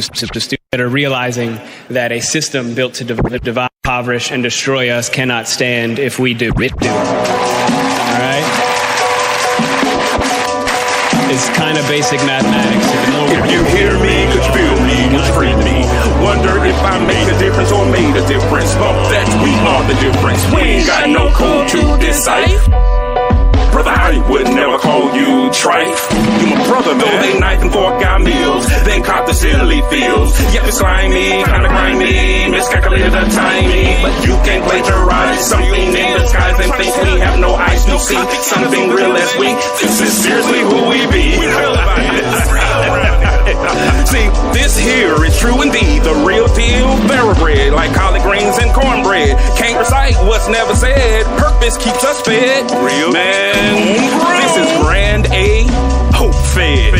students that are realizing that a system built to divide, impoverish, and destroy us cannot stand if we do it. All right? It's kind of basic mathematics. If you hear me, could you feel me, could you free me? Wonder if I made a difference or made a difference. But that we are the difference. We ain't got no code to decipher. Brother, I would never call you trife. You my brother, though they knife and fork our meals, then cop the silly feels. Yep, it's slimy, kinda grimy, miscalculated the timing. But you can plagiarize something in the skies and think we have no eyes to see something real as we. This is seriously who we be. See, this here is true indeed, the real deal, thoroughbred, like collard greens and cornbread. Can't recite what's never said, purpose keeps us fed. Real man, this is Grand A, hope fed.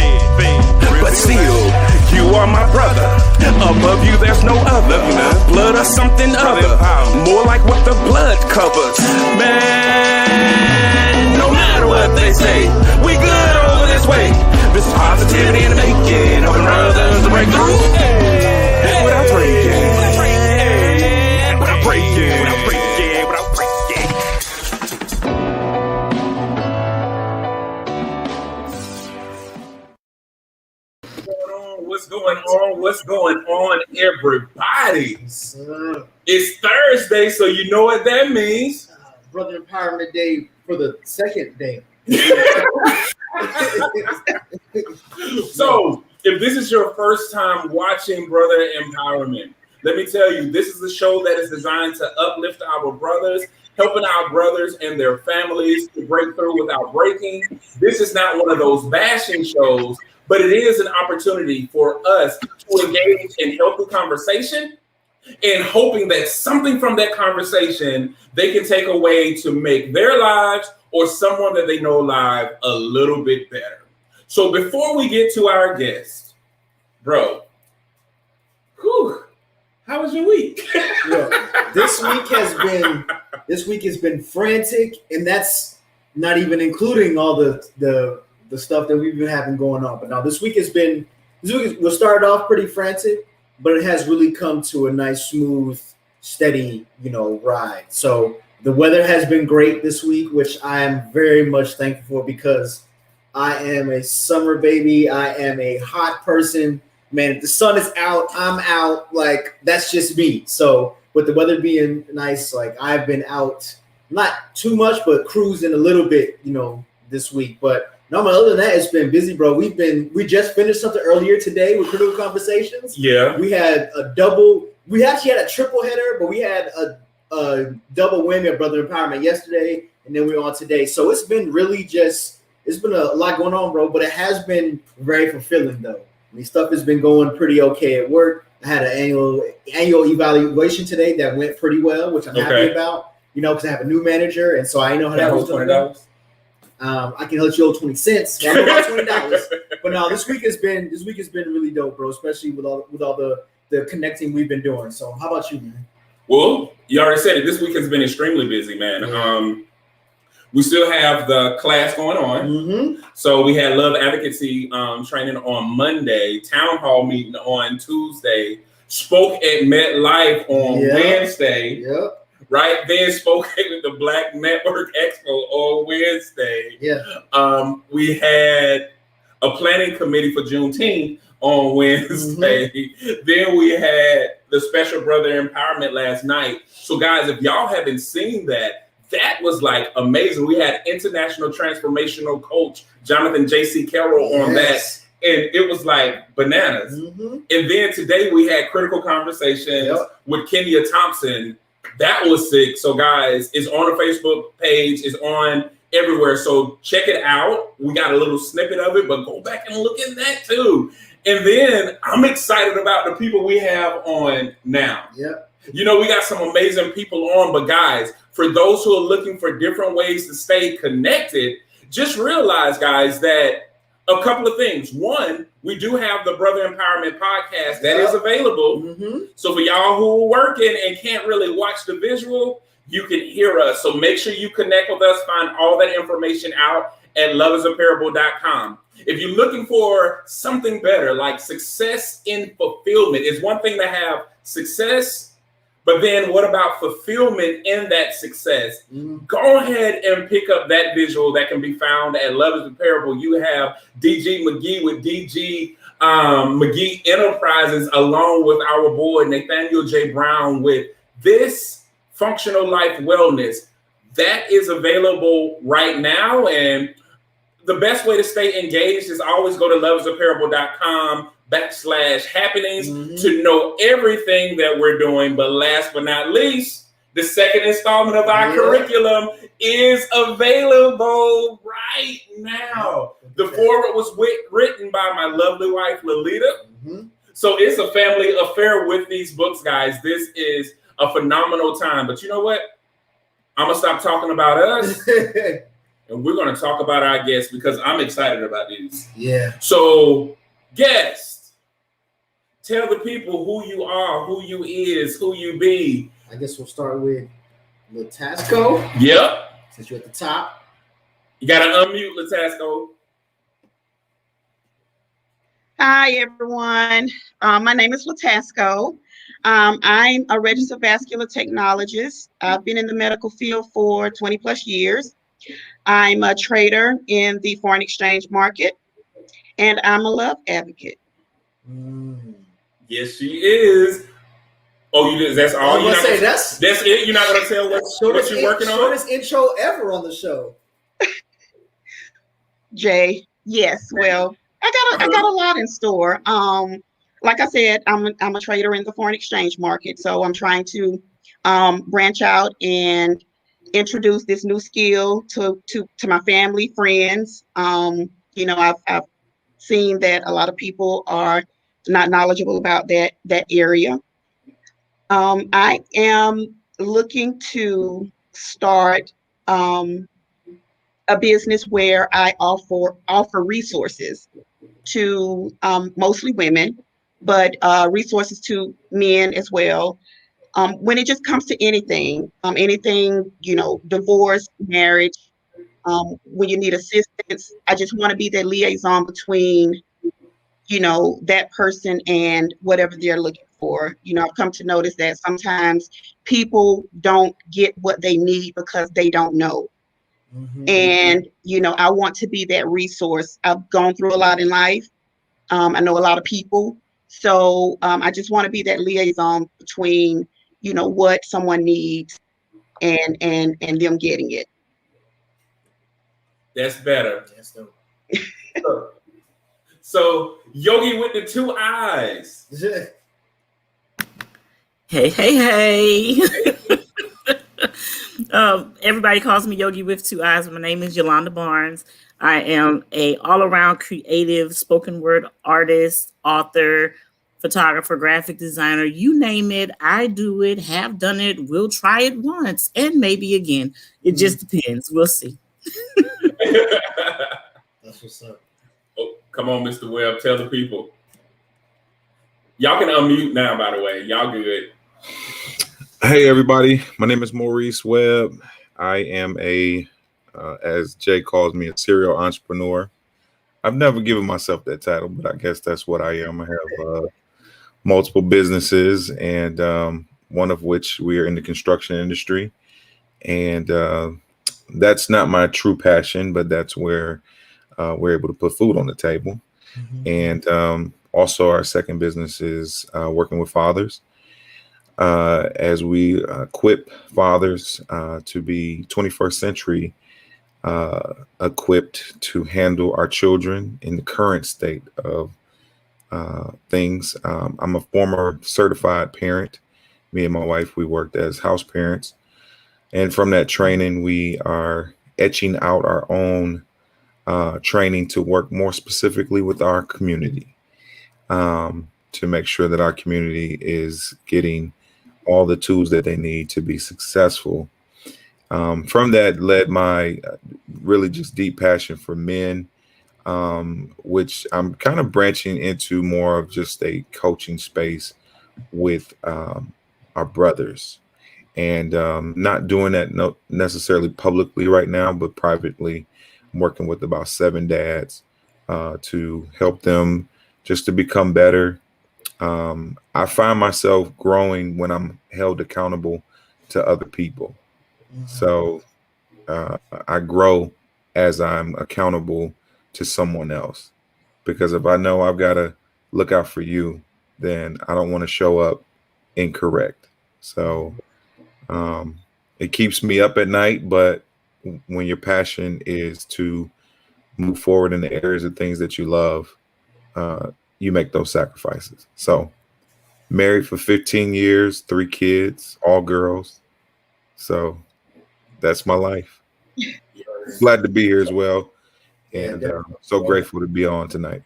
But still, you are my brother, above you there's no other. Blood or something other, more like what the blood covers. Man, no matter what they say, we good over this way. This is positivity in the making, helping brothers to break through. Without breaking, without breaking, without breaking, without breaking. What's going on? What's going on, everybody? It's Thursday, so you know what that means. Brother Empowerment Day for the second day. So, if this is your first time watching Brother Empowerment, let me tell you, this is a show that is designed to uplift our brothers, helping our brothers and their families to break through without breaking. This is not one of those bashing shows, but it is an opportunity for us to engage in healthy conversation and hoping that something from that conversation they can take away to make their lives or someone that they know live a little bit better. So before we get to our guest, bro, how was your week? Look, this week has been frantic, and that's not even including all the stuff that we've been having going on. But now this week we'll start off pretty frantic, but it has really come to a nice, smooth, steady, ride. So the weather has been great this week, which I am very much thankful for because I am a summer baby. I am a hot person. Man, if the sun is out, I'm out. Like, that's just me. So with the weather being nice, like I've been out, not too much, but cruising a little bit, this week. But no, other than that, it's been busy, bro. We just finished something earlier today with Critical Conversations. Yeah. We actually had a triple header, but we had a double whammy of Brother Empowerment yesterday, and then we're on today. So it's been it's been a lot going on, bro, but it has been very fulfilling, though. I mean, stuff has been going pretty okay at work. I had an annual evaluation today that went pretty well, which I'm happy about, because I have a new manager, and so I know how that was going. $20. I can let you owe 20 cents. So I know about $20. But no, this week has been really dope, bro, especially with all the connecting we've been doing. So how about you, man? Well, you already said it. This week has been extremely busy, man. Yeah. We still have the class going on. Mm-hmm. So we had love advocacy training on Monday, town hall meeting on Tuesday, spoke at MetLife on Wednesday, right? Then spoke at the Black Network Expo on Wednesday. Yeah. We had a planning committee for Juneteenth on Wednesday. Mm-hmm. Then we had the special Brother Empowerment last night. So guys, if y'all haven't seen that was like amazing. We had international transformational coach Jonathan J.C. Carroll on that. And it was like bananas. Mm-hmm. And then today we had Critical Conversations with Kenya Thompson. That was sick. So guys, it's on the Facebook page, it's on everywhere. So check it out. We got a little snippet of it, but go back and look at that too. And then I'm excited about the people we have on now. Yeah. We got some amazing people on, but guys, for those who are looking for different ways to stay connected, just realize, guys, that a couple of things. One, we do have the Brother Empowerment podcast that is available. Mm-hmm. So for y'all who are working and can't really watch the visual, you can hear us. So make sure you connect with us, find all that information out at loveisapparable.com. If you're looking for something better, like success in fulfillment, it's one thing to have success, but then what about fulfillment in that success? Go ahead and pick up that visual that can be found at Love is Apparable. You have DG McGee with DG McGee Enterprises, along with our boy Nathaniel J. Brown with This Functional Life Wellness. That is available right now. And the best way to stay engaged is always go to loveisapparable.com/happenings to know everything that we're doing. But last but not least, the second installment of our curriculum is available right now. The foreword was written by my lovely wife, Lolita. So it's a family affair with these books, guys. This is a phenomenal time. But you know what? I'm going to stop talking about us. And we're going to talk about our guests because I'm excited about these. Yeah. So, guest, tell the people who you are, who you is, who you be. I guess we'll start with LaTasco. Yep. Since you're at the top. You got to unmute LaTasco. Hi, everyone. My name is LaTasco. I'm a registered vascular technologist. I've been in the medical field for 20 plus years. I'm a trader in the foreign exchange market, and I'm a love advocate. Yes, she is. Oh, you did? That's all? I'm gonna say that's it? You're not going to tell what you're working on? Shortest intro ever on the show. Jay, yes. Well, I got a lot in store. Like I said, I'm a trader in the foreign exchange market, so I'm trying to branch out and introduce this new skill to my family, friends. You know, I've seen that a lot of people are not knowledgeable about that area. I am looking to start a business where I offer resources to mostly women, but resources to men as well. When it just comes to anything, you know, divorce, marriage, when you need assistance, I just want to be that liaison between, you know, that person and whatever they're looking for. You know, I've come to notice that sometimes people don't get what they need because they don't know. And, you know, I want to be that resource. I've gone through a lot in life. I know a lot of people. So I just want to be that liaison between, you know, what someone needs and them getting it. That's better. So Yogii with the 2 eyes. Hey. Everybody calls me Yogii with 2 eyes. My name is Yolanda Barnes. I am a all-around creative spoken word artist, author, photographer, graphic designer, you name it, I do it, have done it, will try it once, and maybe again. It just depends. We'll see. That's what's up. Oh, come on, Mr. Webb, tell the people. Y'all can unmute now, by the way. Y'all good. Hey, everybody. My name is Maurice Webb. I am as Jay calls me, a serial entrepreneur. I've never given myself that title, but I guess that's what I am. I have multiple businesses, and one of which we are in the construction industry. And that's not my true passion, but that's where we're able to put food on the table. And also our second business is working with fathers as we equip fathers to be 21st century equipped to handle our children in the current state of things. I'm a former certified parent. Me and my wife, we worked as house parents. And from that training, we are etching out our own training to work more specifically with our community, to make sure that our community is getting all the tools that they need to be successful. From that led my really just deep passion for men, which I'm kind of branching into more of just a coaching space with our brothers, and not doing that necessarily publicly right now, but privately I'm working with about 7 dads to help them just to become better. I find myself growing when I'm held accountable to other people. So I grow as I'm accountable to someone else, because if I know I've got to look out for you, then I don't want to show up incorrect. So it keeps me up at night, but when your passion is to move forward in the areas of things that you love, you make those sacrifices. So married for 15 years, 3 kids, all girls. So that's my life. Glad to be here as well. And so grateful to be on tonight.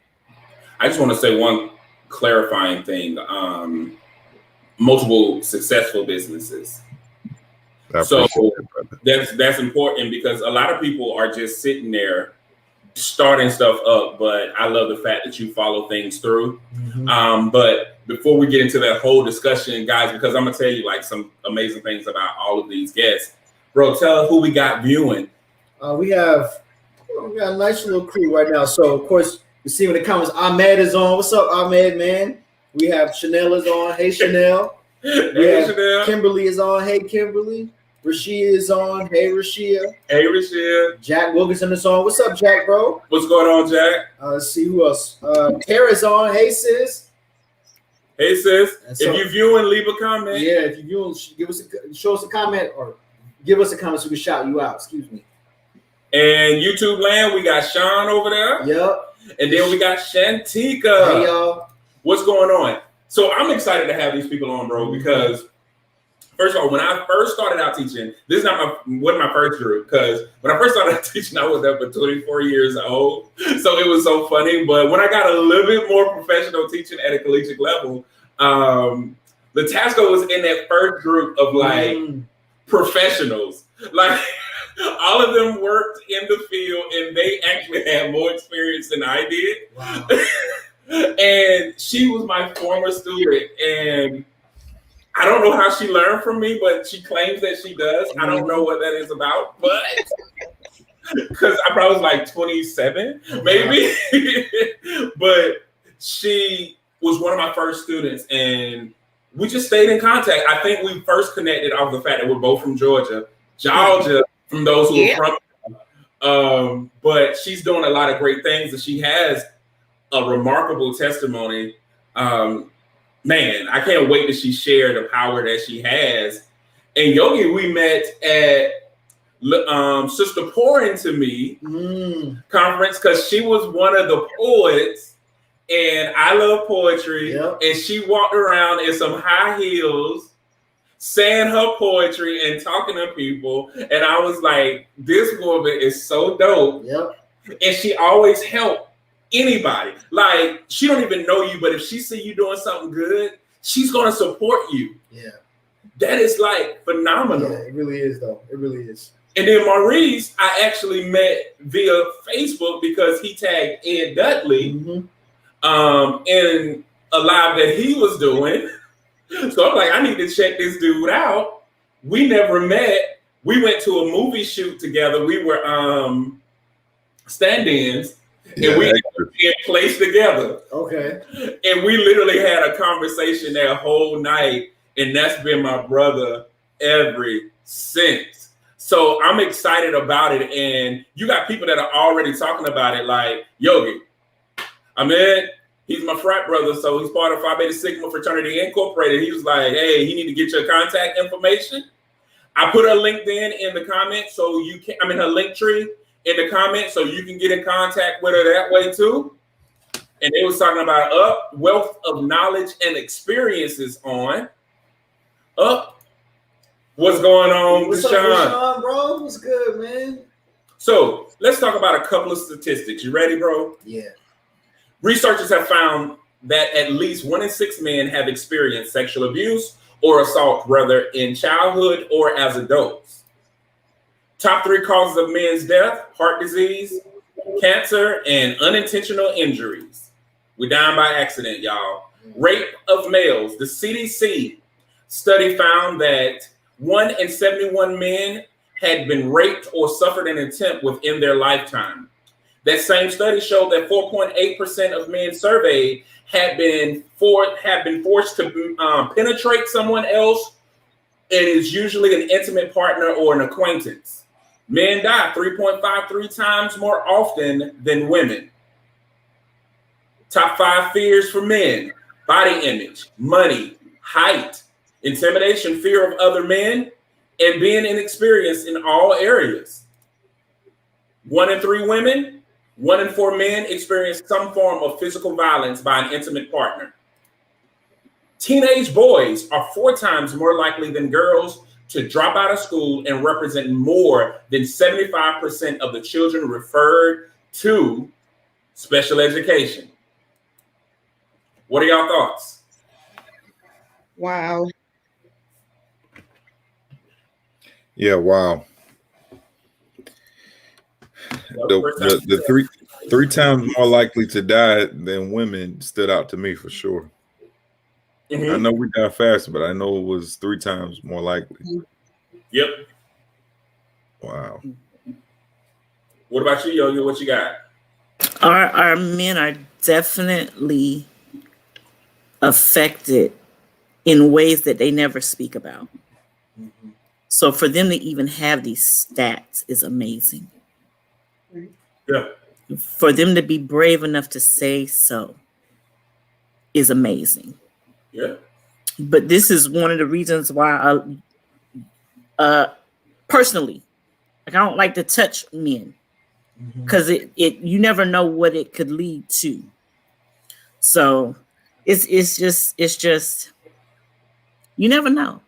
I just want to say one clarifying thing. Multiple successful businesses. So that's important, because a lot of people are just sitting there starting stuff up, but I love the fact that you follow things through. But before we get into that whole discussion, guys, because I'm gonna tell you like some amazing things about all of these guests, bro, tell who we got viewing. We got a nice little crew right now. So of course, you see in the comments, Ahmed is on. What's up, Ahmed, man? We have Chanel is on. Hey, Chanel. Chanel. Kimberly is on. Hey, Kimberly. Rashia is on. Hey, Rashia. Hey, Rashia. Jack Wilkinson is on. What's up, Jack, bro? What's going on, Jack? Let's see who else. Tara's on. Hey, sis. Hey, sis. So, if you're viewing, leave a comment. Yeah, if you're viewing, show us a comment or give us a comment so we can shout you out. Excuse me. And YouTube land, we got Sean over there. Yep. And then we got Shantika. Hey, y'all. What's going on? So I'm excited to have these people on, bro, because first of all, when I first started out teaching, this is wasn't my first group, because when I first started out teaching, I was up at 24 years old. So it was so funny. But when I got a little bit more professional teaching at a collegiate level, LaTasco was in that first group of like professionals. Like all of them worked in the field and they actually had more experience than I did. Wow. And she was my former student, and I don't know how she learned from me, but she claims that she does. I don't know what that is about, but because I probably was like 27, maybe. But she was one of my first students, and we just stayed in contact. I think we first connected off the fact that we're both from Georgia, from those who are from. But she's doing a lot of great things, and she has a remarkable testimony. Man, I can't wait that she shared the power that she has. And Yogii, we met at Sister Pour Into Me conference, because she was one of the poets, and I love poetry. Yep. And she walked around in some high heels, saying her poetry and talking to people. And I was like, this woman is so dope. Yep. And she always helped anybody. Like, she don't even know you, but if she see you doing something good, she's gonna support you. Yeah, that is like phenomenal. Yeah, it really is, though. It really is. And then Maurice, I actually met via Facebook because he tagged Ed Dudley in a live that he was doing. So I'm like, I need to check this dude out. We never met. We went to a movie shoot together. We were stand-ins. Yeah, and we in place together. Okay. And we literally had a conversation that whole night, and that's been my brother ever since. So I'm excited about it. And you got people that are already talking about it, like Yogii. He's my frat brother, so he's part of Phi Beta Sigma Fraternity Incorporated. He was like, hey, you need to get your contact information. I put her LinkedIn in the comments, so you can, her link tree in the comments, so you can get in contact with her that way too. And they was talking about wealth of knowledge and experiences on what's going on with Sean, bro? What's good, man? So let's talk about a couple of statistics. You ready, bro? Yeah. Researchers have found that at least 1 in 6 men have experienced sexual abuse or assault, whether in childhood or as adults. Top 3 causes of men's death: heart disease, cancer, and unintentional injuries. We're dying by accident, y'all. Rape of males. The CDC study found that 1 in 71 men had been raped or suffered an attempt within their lifetime. That same study showed that 4.8% of men surveyed had been forced to penetrate someone else, and is usually an intimate partner or an acquaintance. Men die 3.53 times more often than women. Top 5 fears for men: body image, money, height, intimidation, fear of other men, and being inexperienced in all areas. 1 in 3 women, 1 in 4 men experience some form of physical violence by an intimate partner. Teenage boys are 4 times more likely than girls to drop out of school and represent more than 75% of the children referred to special education. What are y'all thoughts? Wow. Yeah, wow. The three times more likely to die than women stood out to me for sure. Mm-hmm. I know we die faster, but I know it was 3 times more likely. Yep. Wow. What about you, Yogii? What you got? Our men are definitely affected in ways that they never speak about. Mm-hmm. So for them to even have these stats is amazing. Yeah. For them to be brave enough to say so is amazing. Yeah. But this is one of the reasons why personally, like, I don't like to touch men, because you never know what it could lead to. So it's just you never know.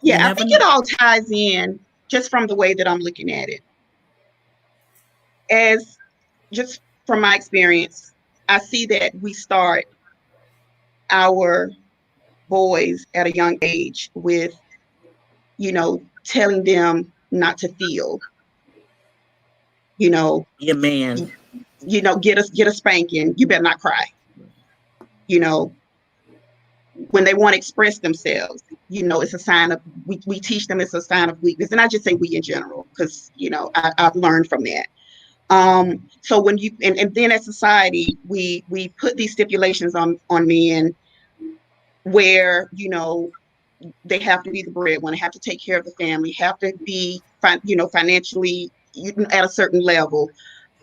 Yeah, I think it all ties in just from the way that I'm looking at it. As just from my experience, I see that we start our boys at a young age with, telling them not to feel, yeah, man, get a spanking, you better not cry. When they want to express themselves, it's a sign of, we teach them it's a sign of weakness. And I just say we in general, because, I've learned from that. So when you, and then as society, we put these stipulations on men where, they have to be the breadwinner, have to take care of the family, have to be, financially at a certain level,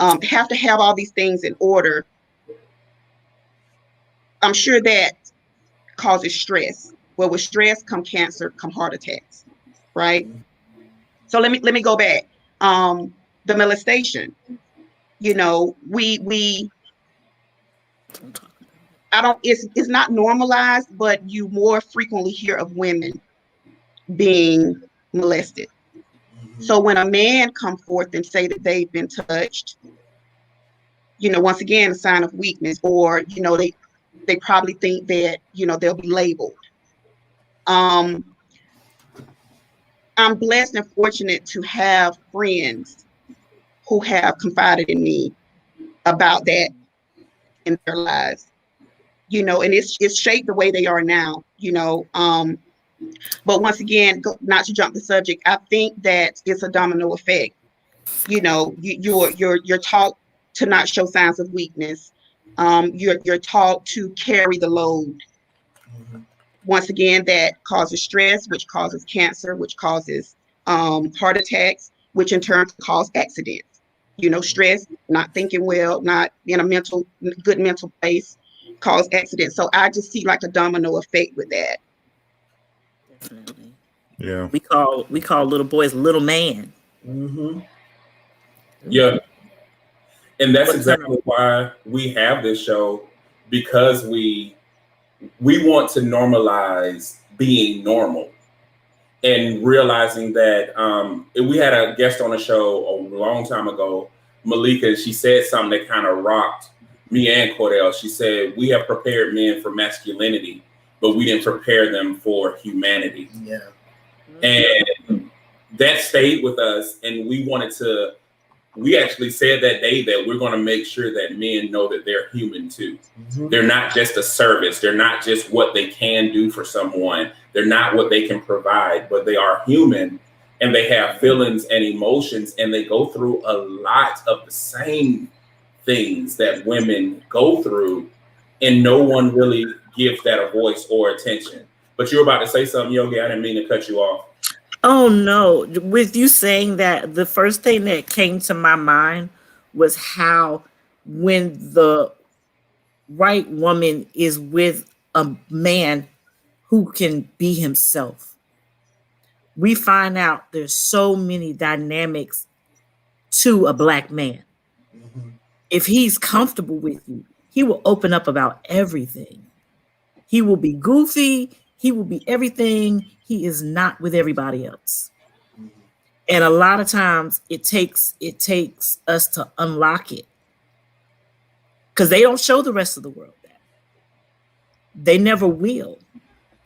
have to have all these things in order. I'm sure that causes stress. Well, with stress come cancer, come heart attacks, right? So let me go back. The molestation, it's not normalized, but you more frequently hear of women being molested. So when a man come forth and say that they've been touched, once again, a sign of weakness, or, they probably think that, they'll be labeled. I'm blessed and fortunate to have friends who have confided in me about that in their lives, and it's shaped the way they are now, but once again, not to jump the subject, I think that it's a domino effect. You're taught to not show signs of weakness. You're taught to carry the load. Once again, that causes stress, which causes cancer, which causes heart attacks, which in turn cause accidents. Stress, not thinking well, not in a good mental place, cause accidents. So I just see like a domino effect with that. Definitely. Yeah. We call little boys little man. Mm-hmm. Yeah. And that's exactly why we have this show, because we want to normalize being normal, and realizing that we had a guest on the show a long time ago, Malika. She said something that kind of rocked me and Cordell. She said, we have prepared men for masculinity, but we didn't prepare them for humanity. Yeah. And that stayed with us, and we wanted to we actually said that day that we're going to make sure that men know that they're human too. Mm-hmm. They're not just a service. They're not just what they can do for someone. They're not what they can provide, but they are human, and they have feelings and emotions, and they go through a lot of the same things that women go through, and no one really gives that a voice or attention. But you're about to say something, Yogi. I didn't mean to cut you off. Oh, no. With you saying that, the first thing that came to my mind was how when the right woman is with a man who can be himself, we find out there's so many dynamics to a Black man. Mm-hmm. If he's comfortable with you, he will open up about everything. He will be goofy. He will be everything he is not with everybody else. Mm-hmm. And a lot of times it takes us to unlock it, because they don't show the rest of the world that. They never will,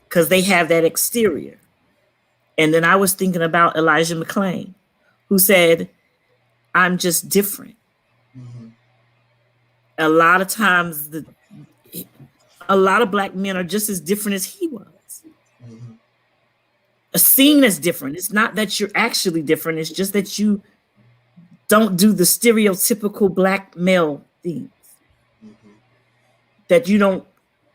because they have that exterior. And then I was thinking about Elijah McClain, who said, "I'm just different." Mm-hmm. A lot of times, a lot of Black men are just as different as he was. Mm-hmm. Seen as different. It's not that you're actually different. It's just that you don't do the stereotypical Black male things. Mm-hmm. That you don't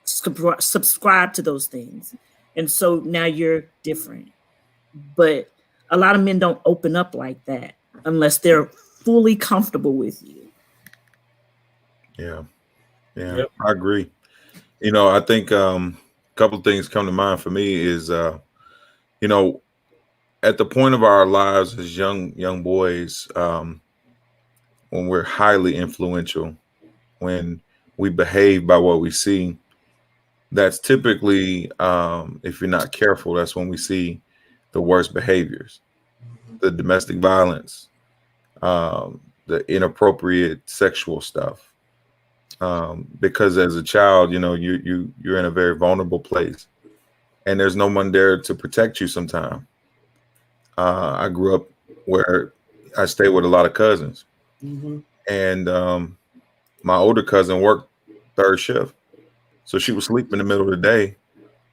subscribe to those things. And so now you're different. But a lot of men don't open up like that unless they're fully comfortable with you. Yeah. Yep. I agree. You know, I think a couple of things come to mind for me is, you know, at the point of our lives as young boys, when we're highly influential, when we behave by what we see, that's typically, if you're not careful, that's when we see the worst behaviors, the domestic violence, the inappropriate sexual stuff. Because as a child, you know, you're in a very vulnerable place, and there's no one there to protect you sometimes. I grew up where I stayed with a lot of cousins, mm-hmm. and my older cousin worked third shift, so she would sleep in the middle of the day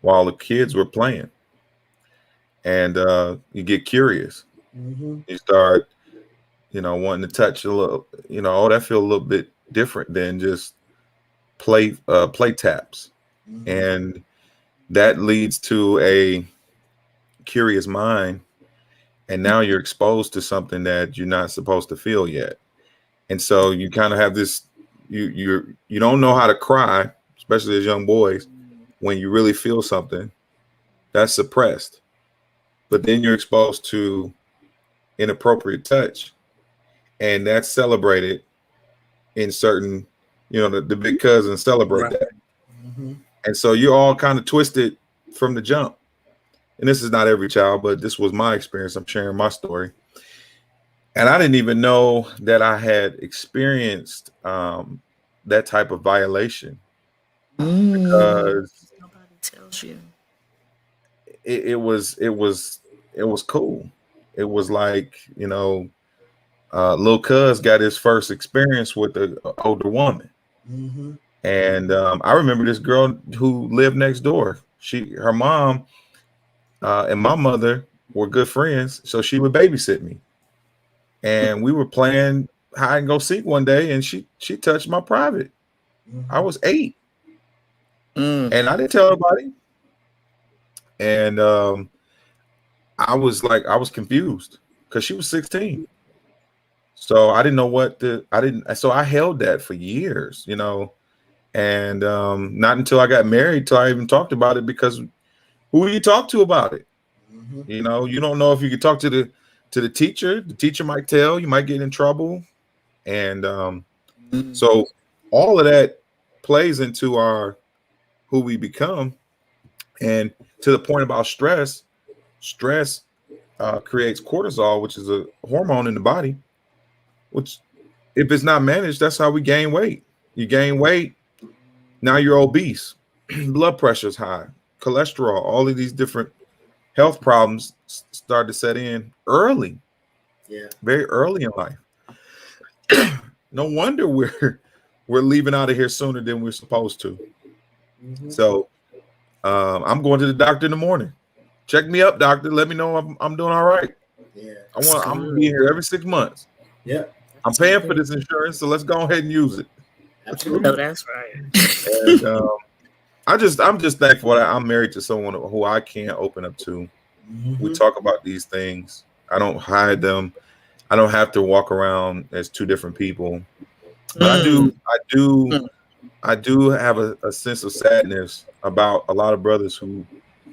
while the kids were playing. And you get curious. Mm-hmm. You start, you know, wanting to touch a little, you know, oh, that feels a little bit different than just play taps. Mm-hmm. And that leads to a curious mind. And now you're exposed to something that you're not supposed to feel yet. And so you kind of have this, you don't know how to cry, especially as young boys, when you really feel something that's suppressed. But then you're exposed to inappropriate touch, and that's celebrated in certain, you know, the big cousins celebrate right. that. Mm-hmm. And so you're all kind of twisted from the jump. And this is not every child, but this was my experience. I'm sharing my story. And I didn't even know that I had experienced that type of violation. Because nobody tells you. It was cool. It was like, you know, Lil Cuz got his first experience with an older woman. Mm-hmm. And I remember this girl who lived next door. Her mom and my mother were good friends, so she would babysit me. And we were playing hide and go seek one day, and she touched my private. Mm-hmm. I was 8. And I didn't tell nobody. And I was confused because she was 16. So I didn't know so I held that for years, you know, and not until I got married till I even talked about it, because who do you talk to about it? Mm-hmm. You know, you don't know if you could talk to the teacher. The teacher might tell, you might get in trouble. And so all of that plays into who we become. And to the point about stress creates cortisol, which is a hormone in the body, which if it's not managed, that's how we gain weight. You gain weight, now you're obese, blood pressure's high, cholesterol, all of these different health problems start to set in early, very early in life. no wonder we're leaving out of here sooner than we're supposed to. So I'm going to the doctor in the morning. Check me up, doctor. Let me know I'm doing all right. Yeah. I'm gonna be here every 6 months. Yeah. I'm paying for this insurance, so let's go ahead and use it. Absolutely. No, that's right. And I'm just thankful that I'm married to someone who I can open up to. We talk about these things. I don't hide them. I don't have to walk around as two different people. But I do have a sense of sadness about a lot of brothers who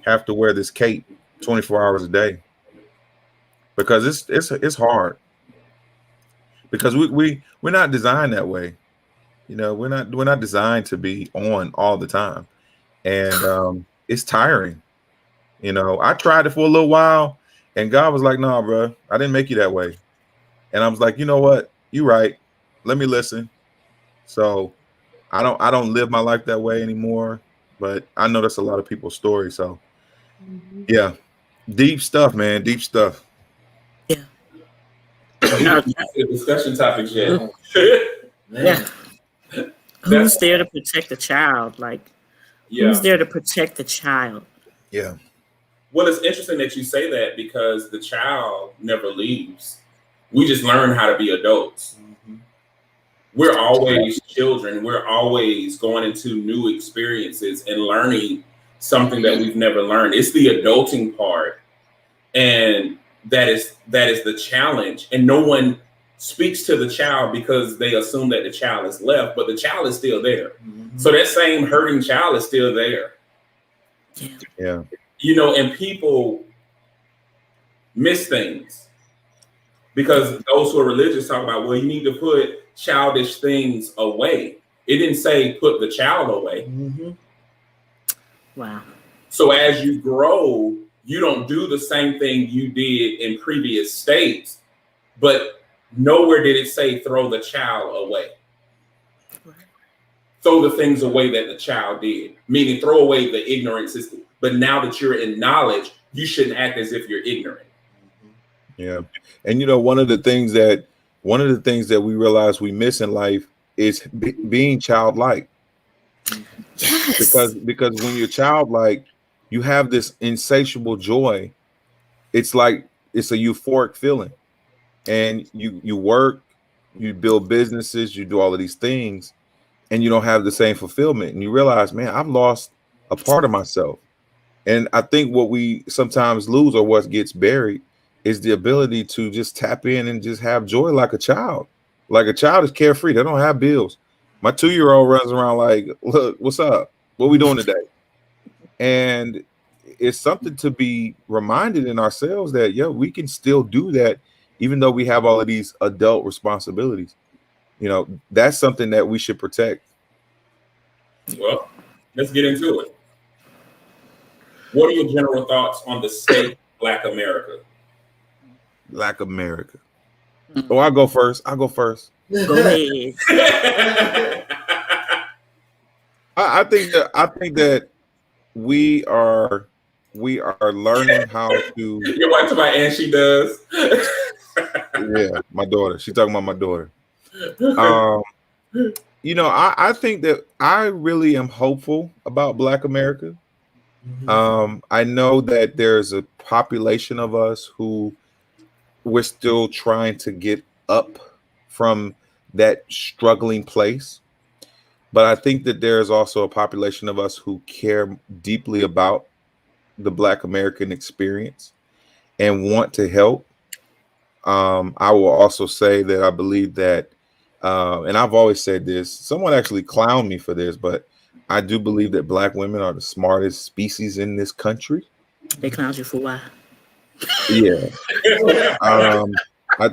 have to wear this cape 24 hours a day, because it's hard, because we're not designed that way. You know, we're not designed to be on all the time, and it's tiring. You know, I tried it for a little while, and God was like, "No, bro, I didn't make you that way." And I was like, "You know what? You're right. Let me listen." So I don't live my life that way anymore, but I know that's a lot of people's story. So yeah, deep stuff, man. Deep stuff. Yeah. Discussion topics yet. Yeah. Who's there to protect the child? Like, who's there to protect the child? Yeah. Well, it's interesting that you say that, because the child never leaves. We just learn how to be adults. We're always children. We're always going into new experiences and learning something that we've never learned. It's the adulting part. And that is the challenge. And no one speaks to the child because they assume that the child is left, but the child is still there. So that same hurting child is still there. Yeah. You know, and people miss things because those who are religious talk about, well, you need to put childish things away. It didn't say put the child away. Wow. So as you grow, you don't do the same thing you did in previous states, but nowhere did it say throw the child away. Throw the things away that the child did, meaning throw away the ignorance. But now that you're in knowledge, you shouldn't act as if you're ignorant. Yeah. And you know, one of the things that we realize we miss in life is being childlike. Yes. Because when you're childlike, you have this insatiable joy. It's like it's a euphoric feeling. And you work, you build businesses, you do all of these things, and you don't have the same fulfillment. And you realize, man, I've lost a part of myself. And I think what we sometimes lose, or what gets buried, is the ability to just tap in and just have joy like a child. Like a child is carefree. They don't have bills. My 2-year-old runs around like, look, what's up? What are we doing today? And it's something to be reminded in ourselves that, yeah, we can still do that, even though we have all of these adult responsibilities. You know, that's something that we should protect. Well, let's get into it. What are your general thoughts on the state of Black America? Black America. Oh, I'll go first. Go ahead. I think that we are learning how to. Your wife talking about, and she does. Yeah, my daughter. She's talking about my daughter. You know, I think that I really am hopeful about Black America. I know that there's a population of us who we're still trying to get up from that struggling place. But I think that there's also a population of us who care deeply about the Black American experience and want to help. I will also say that I believe that, and I've always said this, someone actually clowned me for this, but I do believe that Black women are the smartest species in this country. They clowned you for why? Yeah. I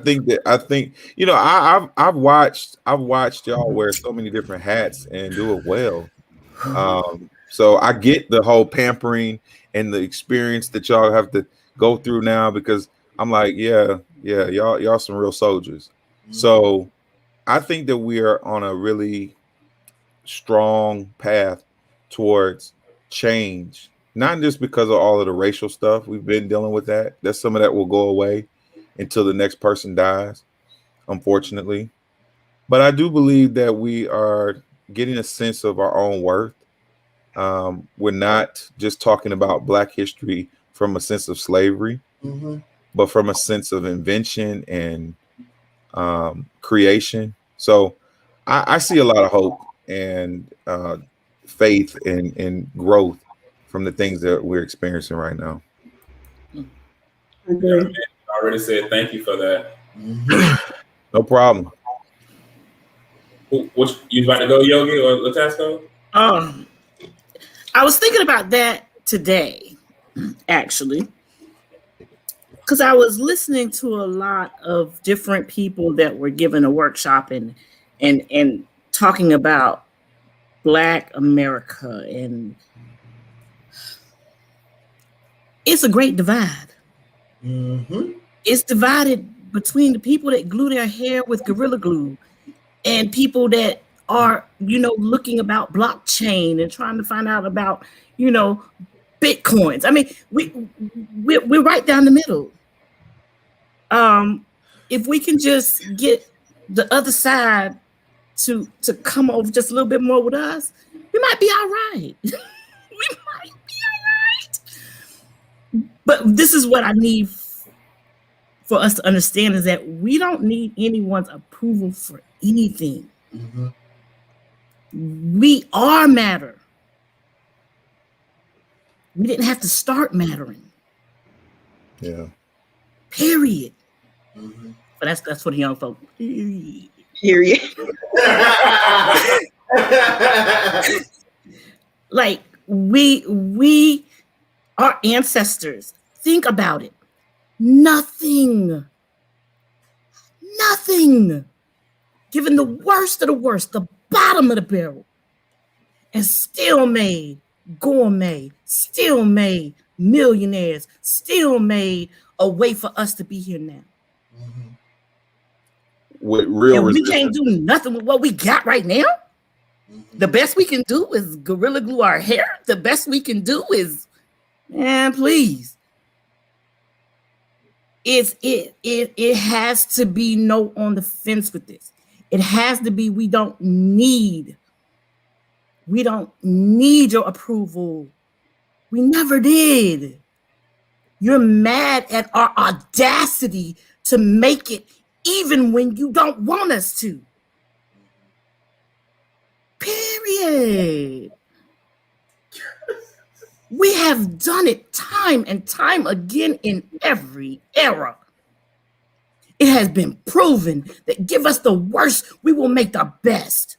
think, you know, I've watched y'all wear so many different hats and do it well. So I get the whole pampering and the experience that y'all have to go through now, because I'm like, yeah, y'all some real soldiers. So I think that we are on a really strong path towards change, not just because of all of the racial stuff we've been dealing with. That some of that will go away until the next person dies, unfortunately. But I do believe that we are getting a sense of our own worth. We're not just talking about Black history from a sense of slavery, but from a sense of invention and creation. So I see a lot of hope and faith and growth from the things that we're experiencing right now. Yeah, man, I already said thank you for that. No problem. Which you about to go, Yogii or LaTasco? I was thinking about that today, actually, because I was listening to a lot of different people that were giving a workshop and talking about Black America, and it's a great divide. It's divided between the people that glue their hair with Gorilla Glue and people that are, looking about blockchain and trying to find out about, Bitcoins. I mean, we're right down the middle. If we can just get the other side to come over just a little bit more with us, we might be all right. But this is what I need for us to understand, is that we don't need anyone's approval for anything. We are matter. We didn't have to start mattering. Yeah. Period. But that's for the young folk. Period. Like we our ancestors, think about it. Nothing. Given the worst of the worst, the bottom of the barrel, and still made gourmet, still made millionaires, still made a way for us to be here now. With real and we resistance. can't do nothing with what we got right now. The best we can do is Gorilla Glue our hair. The best we can do is, man, please. It has to be no on the fence with this. It has to be, we don't need your approval. We never did. You're mad at our audacity to make it even when you don't want us to. Period. We have done it time and time again in every era. It has been proven that give us the worst, we will make the best.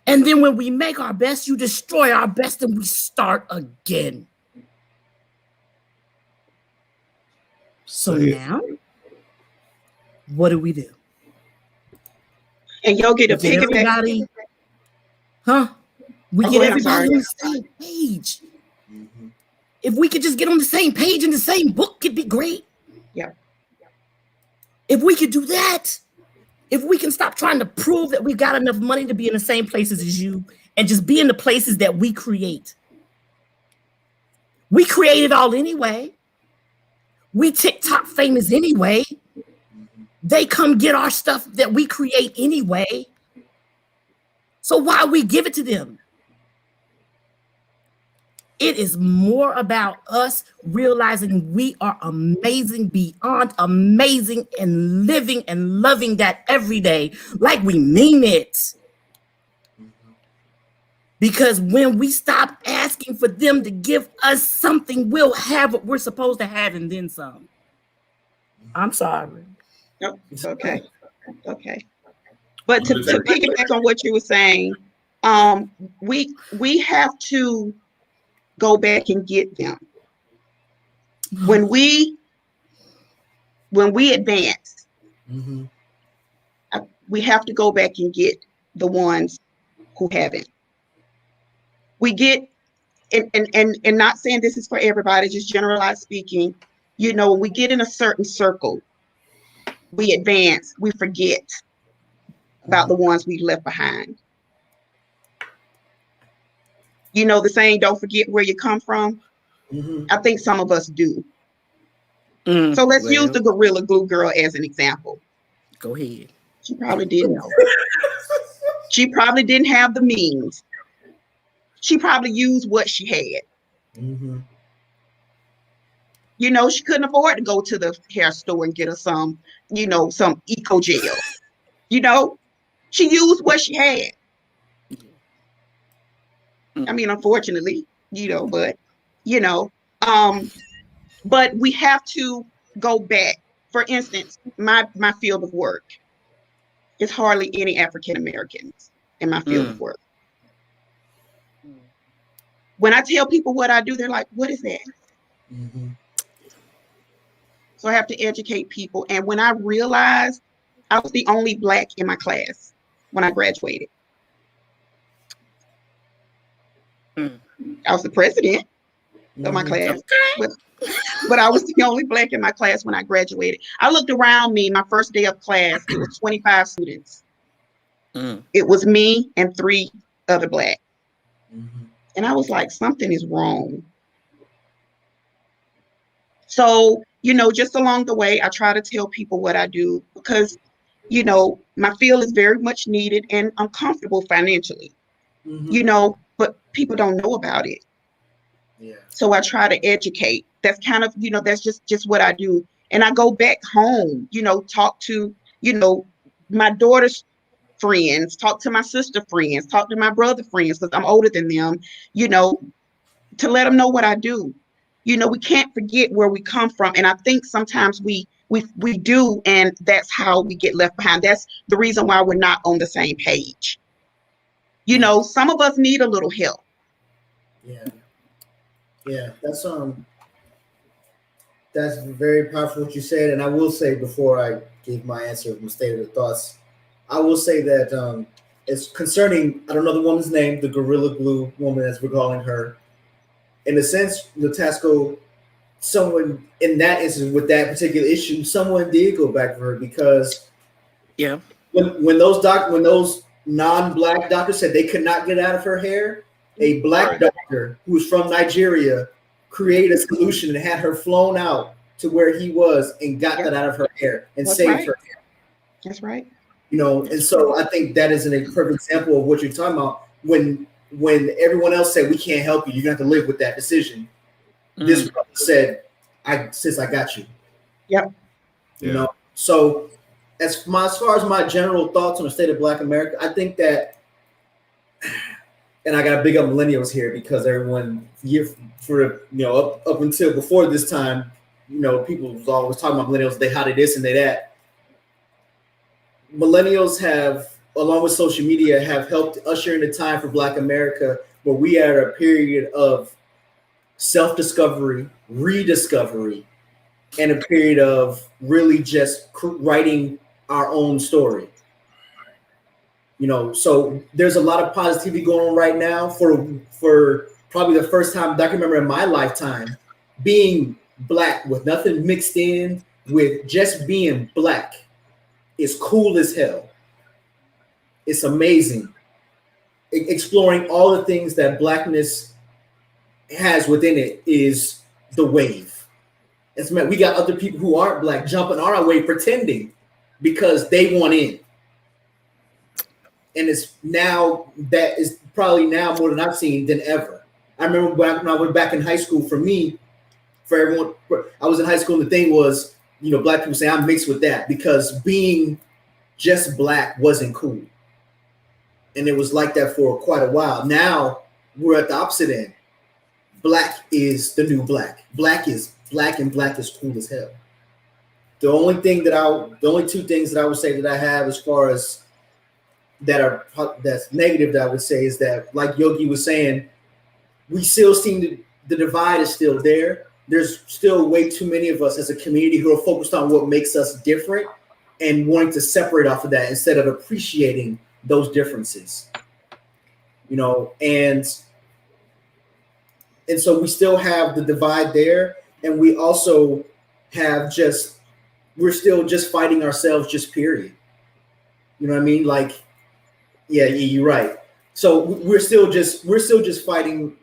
And then when we make our best, you destroy our best and we start again. So now, what do we do? And Yogii to Get everybody, we get everybody on the same page. If we could just get on the same page in the same book, it'd be great. Yeah. If we could do that, if we can stop trying to prove that we've got enough money to be in the same places as you and just be in the places that we create. We create it all anyway. We TikTok famous anyway. They come get our stuff that we create anyway. So why we give it to them? It is more about us realizing we are amazing, beyond amazing, and living and loving that every day like we mean it. Because when we stop asking for them to give us something, we'll have what we're supposed to have and then some. I'm sorry. Nope, it's okay. Okay. But to piggyback on what you were saying, we have to go back and get them. When we advance, we have to go back and get the ones who haven't. We get, and not saying this is for everybody, just generalized speaking, when we get in a certain circle, we advance, we forget about the ones we left behind. The saying, don't forget where you come from. I think some of us do. So let's use the Gorilla Glue girl as an example. Go ahead. She probably didn't know. She probably didn't have the means. She probably used what she had. Mm-hmm. You know, she couldn't afford to go to the hair store and get her some, you know, some eco gel. You know, she used what she had. I mean, unfortunately, you know, but, you know, but we have to go back. For instance, my field of work is hardly any African Americans in my field of work. When I tell people what I do, they're like, what is that? Mm-hmm. So I have to educate people. And when I realized I was the only Black in my class when I graduated, I was the president of my class, but I was the only Black in my class when I graduated. I looked around me, my first day of class, it was 25 students. It was me and 3 other Black. And I was like, something is wrong. So, you know, just along the way, I try to tell people what I do because, you know, my field is very much needed and I'm comfortable financially, you know, but people don't know about it. Yeah. So I try to educate. That's kind of, you know, that's just what I do. And I go back home, you know, talk to, you know, my daughter's friends, talk to my sister friends, talk to my brother friends, because I'm older than them, you know, to let them know what I do. You know, we can't forget where we come from. And I think sometimes we do, and that's how we get left behind. That's the reason why we're not on the same page. You know, some of us need a little help. Yeah. Yeah, that's very powerful what you said. And I will say, before I give my answer of my state of the thoughts, I will say that it's concerning, I don't know the woman's name, the Gorilla Glue woman, as we're calling her. In a sense, LaTasco, someone in that instance with that particular issue, someone did go back for her because when those non-Black doctors said they could not get out of her hair, a Black doctor who was from Nigeria created a solution and had her flown out to where he was and got that out of her hair and saved her hair. That's right. You know, and so I think that is a perfect example of what you're talking about. When everyone else said we can't help you, you're gonna have to live with that decision. This brother said, I got you. Yep. You know, so as far as my general thoughts on the state of Black America, I think that, and I got to big up millennials here because everyone up until before this time, you know, people was always talking about millennials, they how they this and they that. Millennials have, along with social media, have helped usher in a time for Black America where we are at a period of self-discovery, rediscovery, and a period of really just writing our own story. You know, so there's a lot of positivity going on right now for probably the first time I can remember in my lifetime being Black with nothing mixed in, with just being Black is cool as hell. It's amazing. Exploring all the things that Blackness has within it is the wave. It's meant we got other people who aren't Black jumping on our way pretending because they want in. And it's now, that is probably now more than I've seen than ever. I remember when I went back in high school, for me, for everyone, I was in high school and the thing was, you know, Black people say I'm mixed with that because being just Black wasn't cool. And it was like that for quite a while. Now we're at the opposite end. Black is the new Black. Black is Black and Black is cool as hell. The only two things that I would say that I have as far as that's negative that I would say is that, like Yogii was saying, we still seem the divide is still there. There's still way too many of us as a community who are focused on what makes us different and wanting to separate off of that instead of appreciating those differences. You know, and so we still have the divide there, and we also have we're still just fighting ourselves, just period. You know what I mean? Like, yeah, you're right. So we're still just fighting.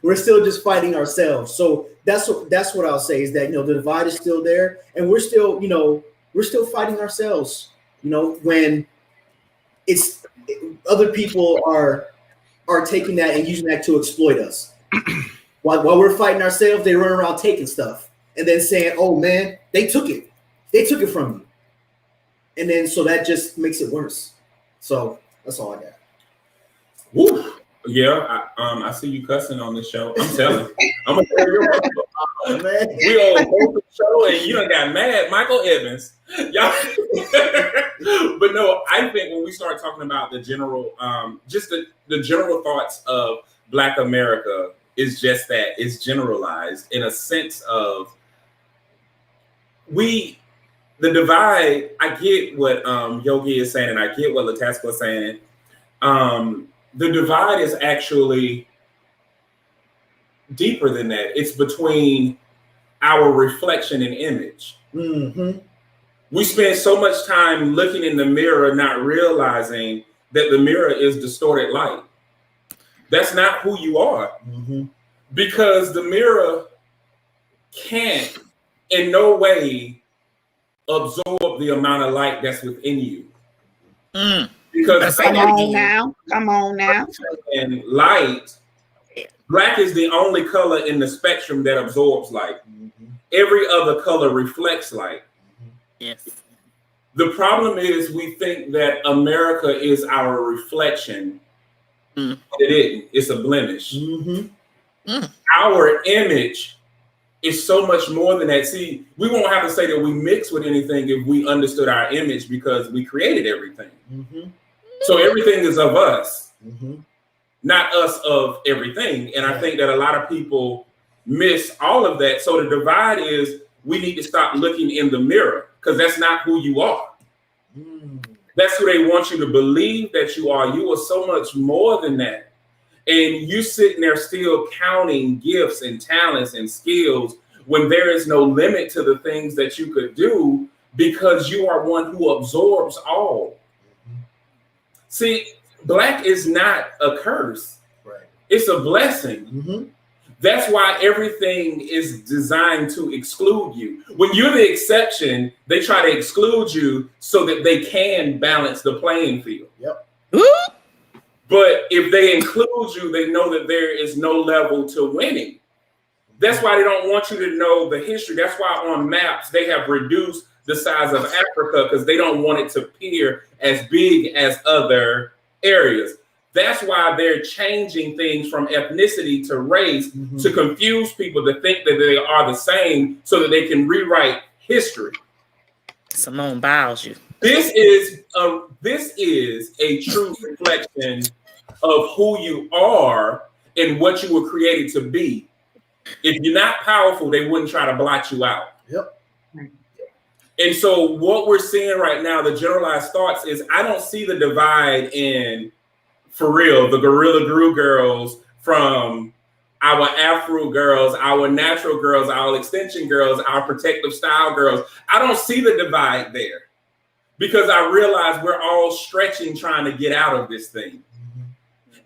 We're still just fighting ourselves. So that's what I'll say is that, you know, the divide is still there, and we're still, you know, we're still fighting ourselves. You know, when it's other people are taking that and using that to exploit us. While we're fighting ourselves, they run around taking stuff and then saying, "Oh man, they took it. They took it from you." And then so that just makes it worse. So that's all I got. Woo. Yeah, I see you cussing on this show. I'm telling you. I'm gonna tell you. Man. We on the show and you done got mad, Michael Evans. Y'all. But no, I think when we start talking about the general, just the general thoughts of Black America is just that. It's generalized in a sense of the divide. I get what Yogii is saying, and I get what LaTasco is saying. The divide is actually deeper than that. It's between our reflection and image. Mm-hmm. We spend so much time looking in the mirror, not realizing that the mirror is distorted light. That's not who you are. Mm-hmm. Because the mirror can't in no way absorb the amount of light that's within you. Because come on now. And light, black is the only color in the spectrum that absorbs light. Mm-hmm. Every other color reflects light. Yes. The problem is we think that America is our reflection. It isn't. It's a blemish. Mm-hmm. Our image is so much more than that. See, we won't have to say that we mix with anything if we understood our image because we created everything. Mm-hmm. So everything is of us, Mm-hmm. not us of everything. And I think that a lot of people miss all of that. So the divide is we need to stop looking in the mirror because that's not who you are. That's who they want you to believe that you are. You are so much more than that. And you sitting there still counting gifts and talents and skills when there is no limit to the things that you could do because you are one who absorbs all. See, black is not a curse. Right. It's a blessing. Mm-hmm. That's why everything is designed to exclude you. When you're the exception, they try to exclude you so that they can balance the playing field. Yep. But if they include you, they know that there is no level to winning. That's why they don't want you to know the history. That's why on maps, they have reduced the size of Africa because they don't want it to appear as big as other areas. That's why they're changing things from ethnicity to race to confuse people to think that they are the same so that they can rewrite history. Simone Biles you. This is a true reflection of who you are and what you were created to be. If you're not powerful, they wouldn't try to blot you out. Yep. And so what we're seeing right now, the generalized thoughts is I don't see the divide in, for real, the Gorilla Glue girls from our Afro girls, our natural girls, our extension girls, our protective style girls. I don't see the divide there because I realize we're all stretching trying to get out of this thing.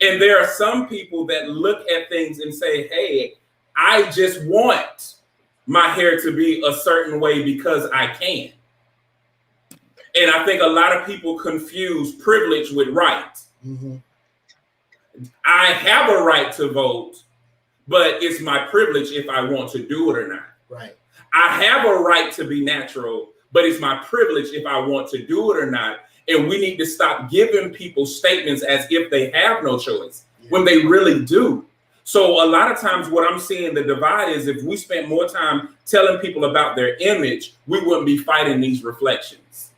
And there are some people that look at things and say, hey, I just want my hair to be a certain way because I can. And I think a lot of people confuse privilege with right. Mm-hmm. I have a right to vote, but it's my privilege if I want to do it or not. Right. I have a right to be natural, but it's my privilege if I want to do it or not. And we need to stop giving people statements as if they have no choice when they really do. So a lot of times what I'm seeing the divide is if we spent more time telling people about their image, we wouldn't be fighting these reflections.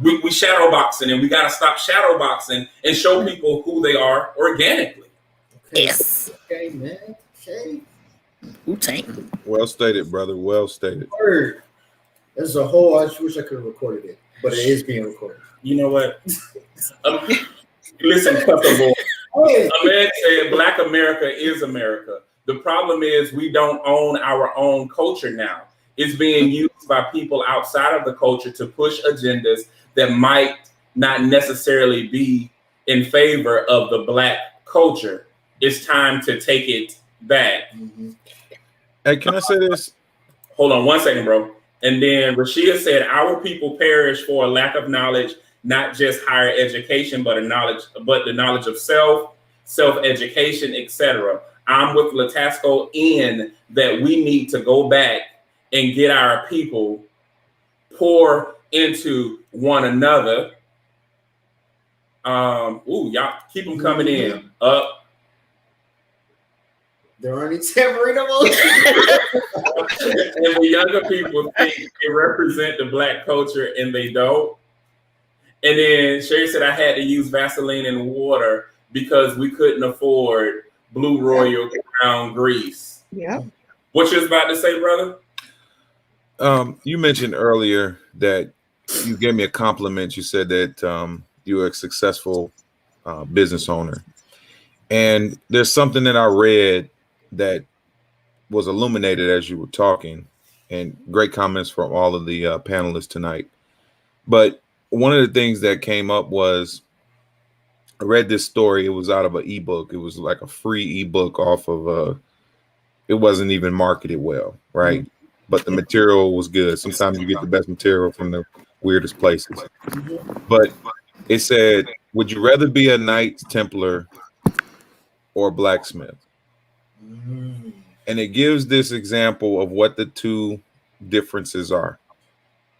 We shadow boxing, and we got to stop shadow boxing and show people who they are organically. Okay. Yes. Okay, man. Okay. Wu-Tang. Well stated, brother. Well stated. Word. There's a whole. I wish I could have recorded it, but it is being recorded. You know what? Listen, Cutter boy. Black America is America. The problem is we don't own our own culture now. It's being used by people outside of the culture to push agendas that might not necessarily be in favor of the Black culture. It's time to take it back. Hey, can I say this? Hold on one second, bro. And then Rashida said, our people perish for a lack of knowledge, not just higher education, but the knowledge of self-education, etc. I'm with LaTasco in that we need to go back and get our people pour into one another. Y'all keep them coming in. Up. There aren't any tambourine emotions. And the younger people think they represent the Black culture and they don't. And then Sherry said I had to use Vaseline and water because we couldn't afford Blue Royal Crown grease. Yeah. What you was about to say, brother? You mentioned earlier that you gave me a compliment. You said that you were a successful business owner. And there's something that I read that was illuminated as you were talking, and great comments from all of the panelists tonight. But one of the things that came up was I read this story. It was out of an ebook. It was like a free ebook off of it wasn't even marketed well, right? Mm-hmm. But the material was good. Sometimes you get the best material from the weirdest places. But it said, would you rather be a Knights Templar or a blacksmith? And it gives this example of what the two differences are.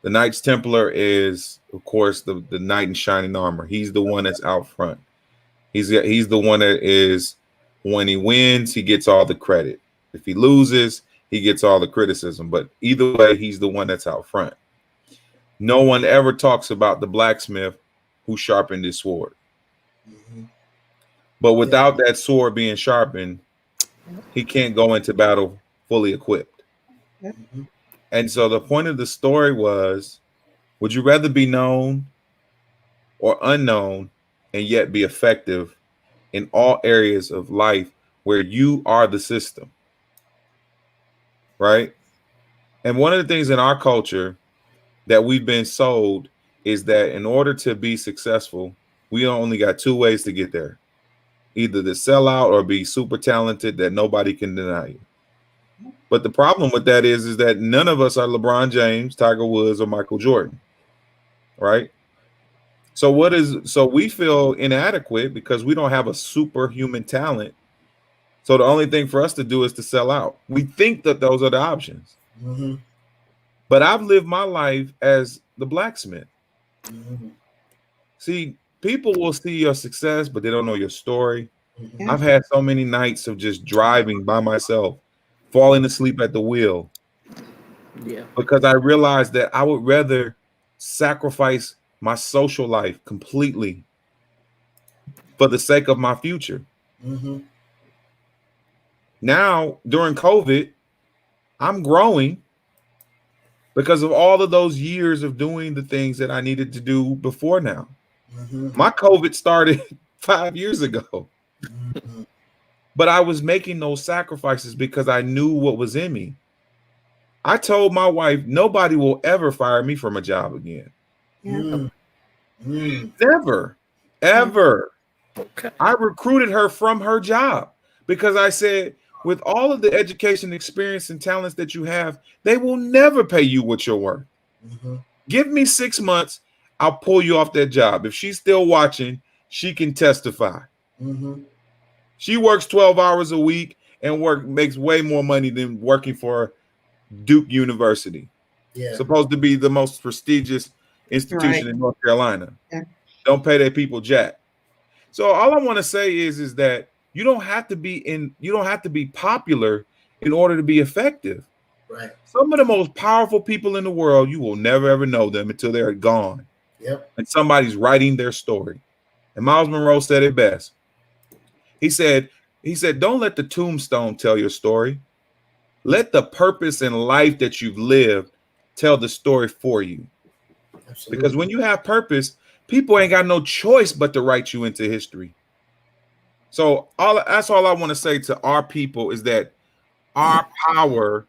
The Knights Templar is, of course, the knight in shining armor. He's the one that's out front. He's the one that is, when he wins, he gets all the credit. If he loses, he gets all the criticism. But either way, he's the one that's out front. No one ever talks about the blacksmith who sharpened his sword. But without that sword being sharpened, he can't go into battle fully equipped. And so the point of the story was, would you rather be known or unknown and yet be effective in all areas of life where you are the system? Right? And one of the things in our culture that we've been sold is that in order to be successful, we only got two ways to get there. Either to sell out or be super talented that nobody can deny you. But the problem with that is that none of us are LeBron James, Tiger Woods, or Michael Jordan, right? So we feel inadequate because we don't have a superhuman talent. So the only thing for us to do is to sell out. We think that those are the options. But I've lived my life as the blacksmith. See, people will see your success, but they don't know your story. I've had so many nights of just driving by myself, falling asleep at the wheel. Because I realized that I would rather sacrifice my social life completely for the sake of my future. Now, during COVID, I'm growing because of all of those years of doing the things that I needed to do before now. My COVID started 5 years ago. But I was making those sacrifices because I knew what was in me. I told my wife, nobody will ever fire me from a job again. Never, ever. I recruited her from her job because I said, with all of the education, experience, and talents that you have, they will never pay you what you're worth. Give me 6 months. I'll pull you off that job. If she's still watching, she can testify. She works 12 hours a week and makes way more money than working for Duke University. Supposed to be the most prestigious institution in North Carolina. Don't pay their people jack. So all I want to say is that you don't have to be popular in order to be effective. Some of the most powerful people in the world, you will never ever know them until they're gone. And somebody's writing their story. And Miles Monroe said it best. He said, don't let the tombstone tell your story. Let the purpose and life that you've lived tell the story for you. Because when you have purpose, people ain't got no choice but to write you into history. So that's all I want to say to our people is that our power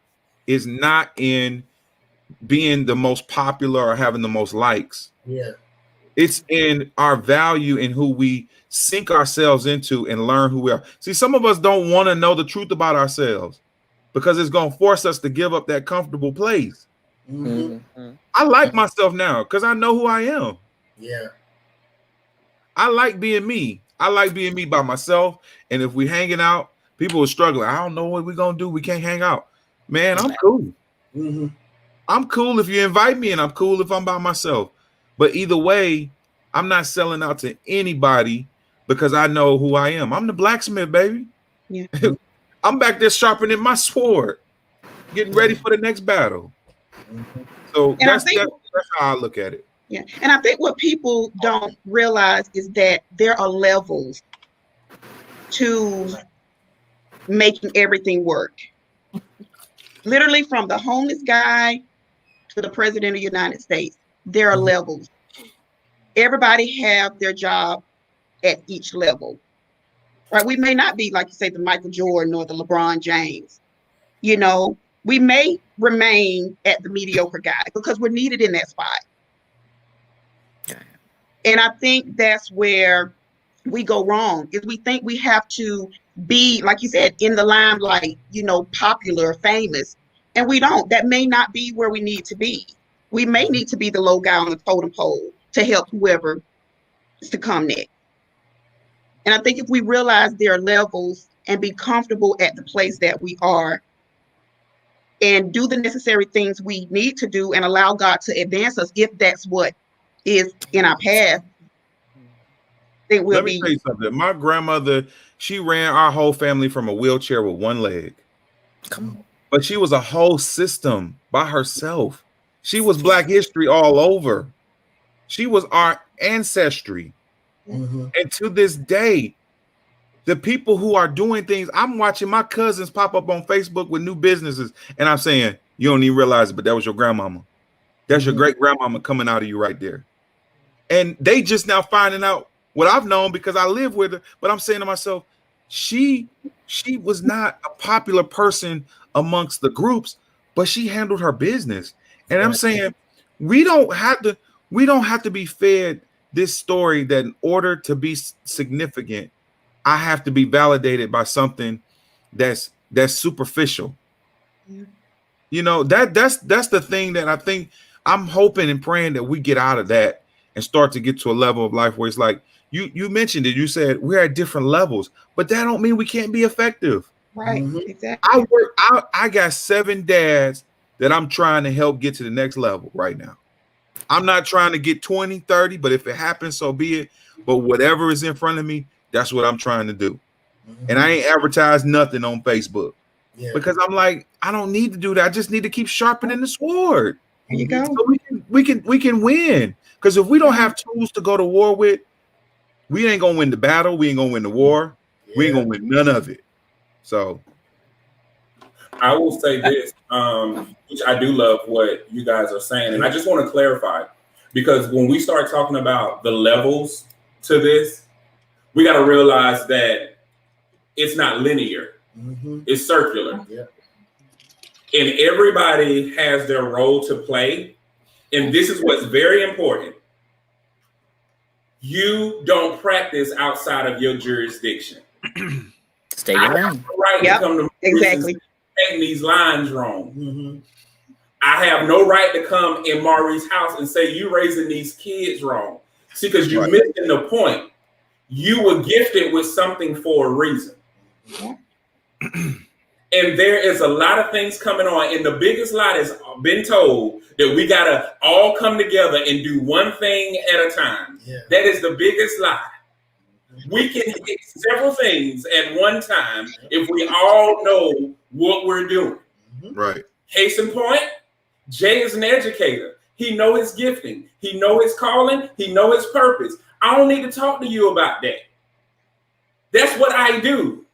is not in being the most popular or having the most likes. It's in our value in who we sink ourselves into and learn who we are. See, some of us don't want to know the truth about ourselves because it's going to force us to give up that comfortable place. I like myself now because I know who I am. Yeah. I like being me. I like being me by myself. And if we hanging out, people are struggling. I don't know what we're gonna do. We can't hang out. Man, I'm cool. I'm cool if you invite me, and I'm cool if I'm by myself. But either way, I'm not selling out to anybody because I know who I am. I'm the blacksmith, baby. Yeah. I'm back there sharpening my sword, getting ready for the next battle. So that's how I look at it. Yeah. And I think what people don't realize is that there are levels to making everything work. Literally from the homeless guy to the president of the United States, there are levels. Everybody have their job at each level. Right? We may not be, like you say, the Michael Jordan or the LeBron James. You know, we may remain at the mediocre guy because we're needed in that spot. And I think that's where we go wrong, is we think we have to be, like you said, in the limelight, you know, popular, famous, and we don't. That may not be where we need to be. We may need to be the low guy on the totem pole to help whoever is to come next. And I think if we realize there are levels and be comfortable at the place that we are and do the necessary things we need to do and allow God to advance us, if that's what is in our path, then we'll Let me tell you something. My grandmother, she ran our whole family from a wheelchair with one leg. Come on. But she was a whole system by herself. She was Black history all over. She was our ancestry. And to this day, the people who are doing things, I'm watching my cousins pop up on Facebook with new businesses. And I'm saying, you don't even realize it, but that was your grandmama. That's your great grandmama coming out of you right there. And they just now finding out what I've known because I live with her. But I'm saying to myself, she was not a popular person amongst the groups, but she handled her business. And I'm saying we don't have to be fed this story that in order to be significant, I have to be validated by something that's superficial. You know, that's the thing that I think I'm hoping and praying that we get out of that and start to get to a level of life where it's like you mentioned it. You said we're at different levels, but that don't mean we can't be effective. Right. Exactly. I got 7 dads that I'm trying to help get to the next level right now. I'm not trying to get 20, 30, but if it happens, so be it. But whatever is in front of me, that's what I'm trying to do. And I ain't advertised nothing on Facebook because I'm like, I don't need to do that. I just need to keep sharpening the sword. There you go. So we can win. Because if we don't have tools to go to war with, we ain't gonna win the battle. We ain't gonna win the war. We ain't gonna win none of it. So I will say this, which I do love what you guys are saying, and I just want to clarify, because when we start talking about the levels to this, we got to realize that it's not linear. It's circular. And everybody has their role to play. And this is what's very important. You don't practice outside of your jurisdiction. Stay in line. Right to come to exactly. Saying these lines wrong. I have no right to come in Maurice's house and say you raising these kids wrong. See, because you're missing the point. You were gifted with something for a reason. And there is a lot of things coming on. And the biggest lie has been told that we got to all come together and do one thing at a time. That is the biggest lie. We can hit several things at one time if we all know what we're doing. Right. Case in point, Jay is an educator. He know his gifting. He know his calling. He know his purpose. I don't need to talk to you about that. That's what I do.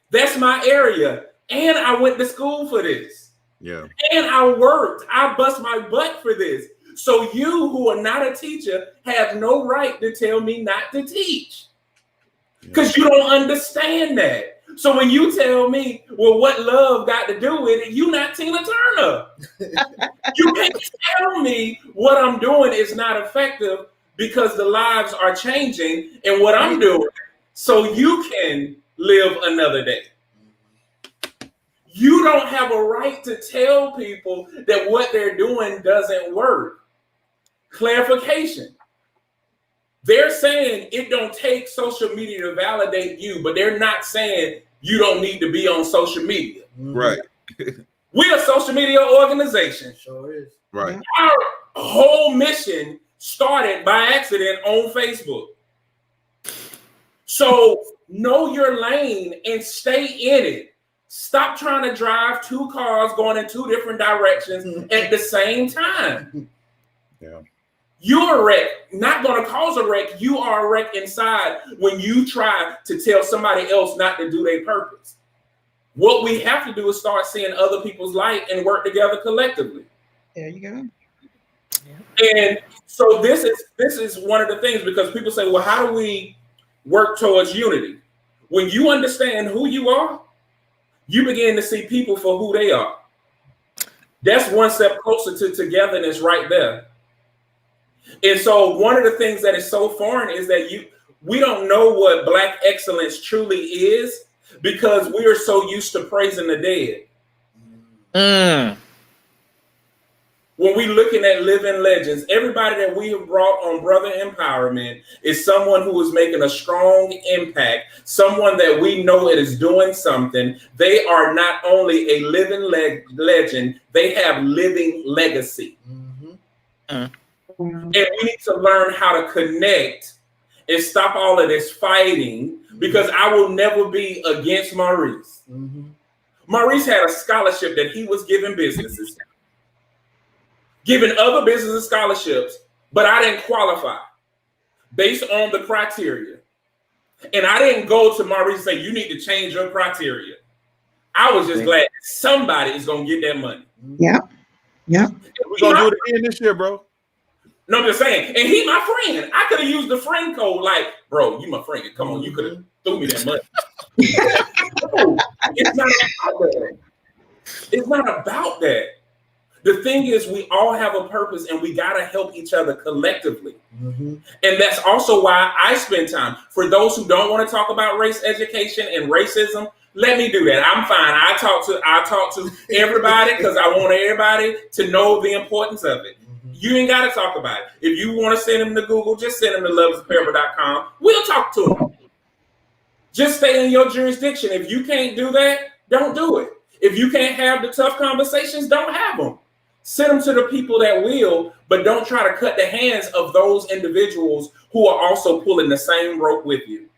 That's my area. And I went to school for this. Yeah. And I worked. I bust my butt for this. So you who are not a teacher have no right to tell me not to teach. Because you don't understand that. So when you tell me, well, what love got to do with it, you not Tina Turner. You can't tell me what I'm doing is not effective because the lives are changing and what I'm doing so you can live another day. You don't have a right to tell people that what they're doing doesn't work. Clarification. They're saying it don't take social media to validate you, but they're not saying you don't need to be on social media. Right. We're a social media organization. Sure is. Right. Our whole mission started by accident on Facebook. So know your lane and stay in it. Stop trying to drive two cars going in two different directions at the same time. Yeah. You're a wreck, not going to cause a wreck. You are a wreck inside when you try to tell somebody else not to do their purpose. What we have to do is start seeing other people's light and work together collectively. There you go. And so this is one of the things, because people say, well, how do we work towards unity? When you understand who you are, you begin to see people for who they are. That's one step closer to togetherness right there. And so one of the things that is so foreign is that we don't know what Black excellence truly is, because we are so used to praising the dead. When we looking at living legends, everybody that we have brought on Brother Empowerment is someone who is making a strong impact, someone that we know it is doing something. They are not only a living legend, they have living legacy. And we need to learn how to connect and stop all of this fighting, because I will never be against Maurice. Maurice had a scholarship that he was giving businesses, giving other businesses scholarships, but I didn't qualify based on the criteria. And I didn't go to Maurice and say, you need to change your criteria. I was just glad somebody is going to get that money. Yeah. Yeah. We're going to do it again this year, bro. No, I'm just saying. And he my friend. I could have used the friend code like, bro, you my friend. Come on, you could have threw me that money. No, it's not about that. It's not about that. The thing is, we all have a purpose and we got to help each other collectively. And that's also why I spend time. For those who don't want to talk about race education and racism, let me do that. I'm fine. I talk to everybody because I want everybody to know the importance of it. You ain't got to talk about it. If you want to send them to Google, just send them to loveisparable.com. We'll talk to them. Just stay in your jurisdiction. If you can't do that, don't do it. If you can't have the tough conversations, don't have them. Send them to the people that will, but don't try to cut the hands of those individuals who are also pulling the same rope with you.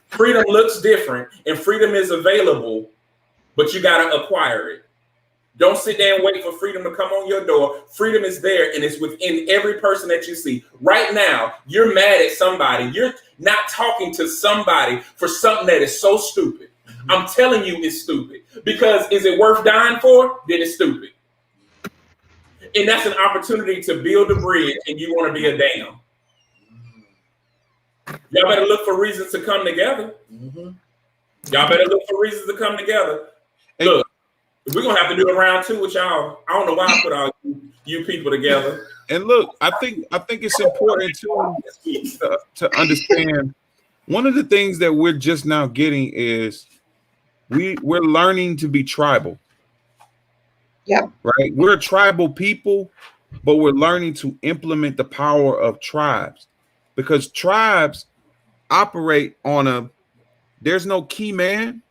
Freedom looks different and freedom is available, but you got to acquire it. Don't sit there and wait for freedom to come on your door. Freedom is there and it's within every person that you see. Right now, you're mad at somebody. You're not talking to somebody for something that is so stupid. I'm telling you it's stupid. Because is it worth dying for? Then it's stupid. And that's an opportunity to build a bridge and you want to be a dam. Y'all better look for reasons to come together. Y'all better look for reasons to come together. Look. We're gonna have to do a round two with y'all. I don't know why I put all you people together. And look, I think it's important to understand. One of the things that we're just now getting is we're learning to be tribal. Yep. Right. We're a tribal people, but we're learning to implement the power of tribes, because tribes operate on there's no key man,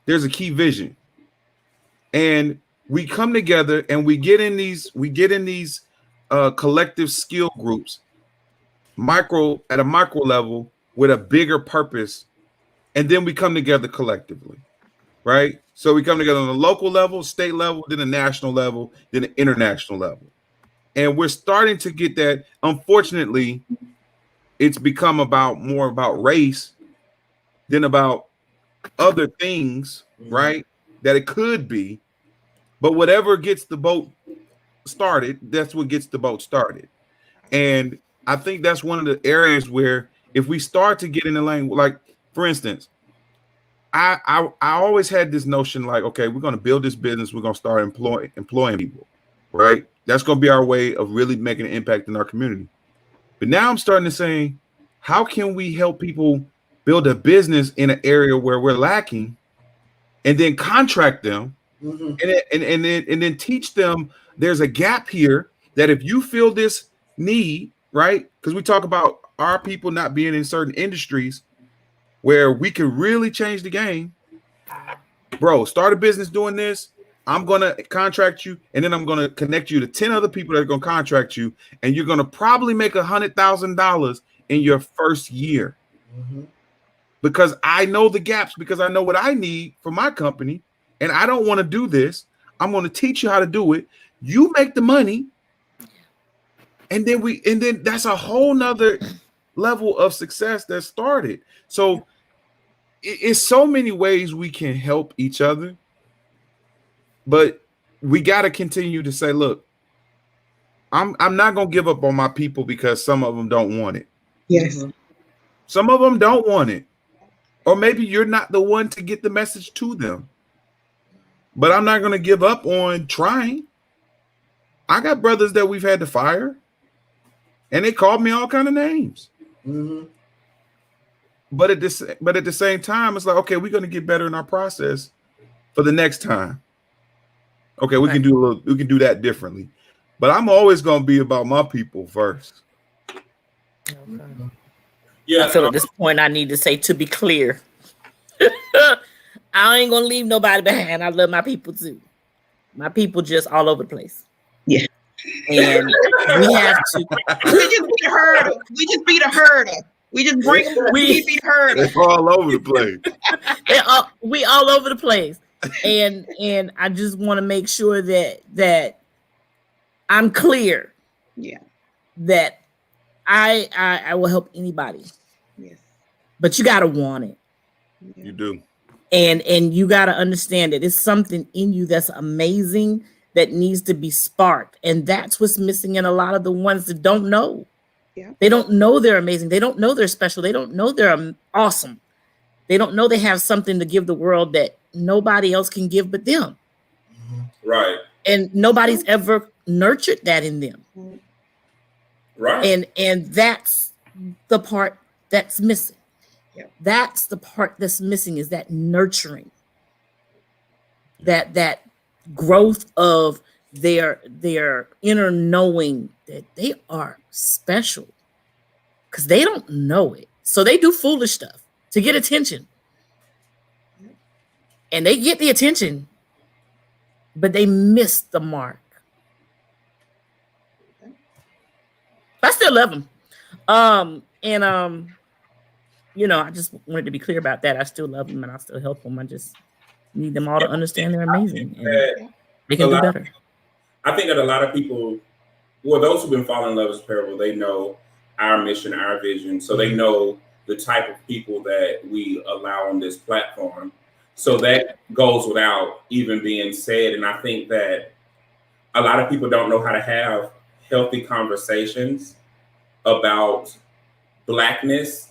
there's a key vision. And we come together and we get in these collective skill groups, at a micro level with a bigger purpose. And then we come together collectively, right? So we come together on the local level, state level, then the national level, then the international level. And we're starting to get that. Unfortunately, it's become more about race than about other things, right? That it could be. But whatever gets the boat started, that's what gets the boat started. And I think that's one of the areas where if we start to get in the lane, like, for instance, I always had this notion like, okay, we're going to build this business. We're going to start employing people, right? That's going to be our way of really making an impact in our community. But now I'm starting to say, how can we help people build a business in an area where we're lacking and then contract them, and then teach them there's a gap here that if you feel this need, right? Because we talk about our people not being in certain industries where we can really change the game. Bro, start a business doing this. I'm going to contract you, and then I'm going to connect you to 10 other people that are going to contract you, and you're going to probably make $100,000 in your first year. Because I know the gaps, because I know what I need for my company, and I don't want to do this. I'm going to teach you how to do it. You make the money, and then that's a whole nother level of success that started. So it's so many ways we can help each other, but we got to continue to say, look, I'm not going to give up on my people because some of them don't want it. Yes. Some of them don't want it. Or maybe you're not the one to get the message to them. But I'm not going to give up on trying. I got brothers that we've had to fire, and they called me all kind of names. But at the same time, it's like, okay, we're going to get better in our process for the next time. Okay, we can do that differently. But I'm always going to be about my people first. Yeah, I feel at this point I need to say, to be clear, I ain't gonna leave nobody behind. I love my people too. My people just all over the place. Yeah. And we have to. We just be the herder. We just be the herder. We just bring them. We be the herder. They're all over the place. We all over the place. And I just want to make sure that I'm clear. Yeah. That I will help anybody. Yes. But you gotta want it. You do. And you gotta understand that it's something in you that's amazing that needs to be sparked. And that's what's missing in a lot of the ones that don't know. Yeah. They don't know they're amazing. They don't know they're special. They don't know they're awesome. They don't know they have something to give the world that nobody else can give but them. Right. And nobody's ever nurtured that in them. Right. And that's the part that's missing. Yeah. That's the part that's missing, is that nurturing, that growth of their inner knowing that they are special, because they don't know it. So they do foolish stuff to get attention. And they get the attention, but they miss the mark. I still love them. I just wanted to be clear about that. I still love them and I still help them. I just need them all to understand they're amazing and they can do better. I think that a lot of people, well, those who've been following Love is Parable, they know our mission, our vision. So they know the type of people that we allow on this platform. So that goes without even being said. And I think that a lot of people don't know how to have healthy conversations about Blackness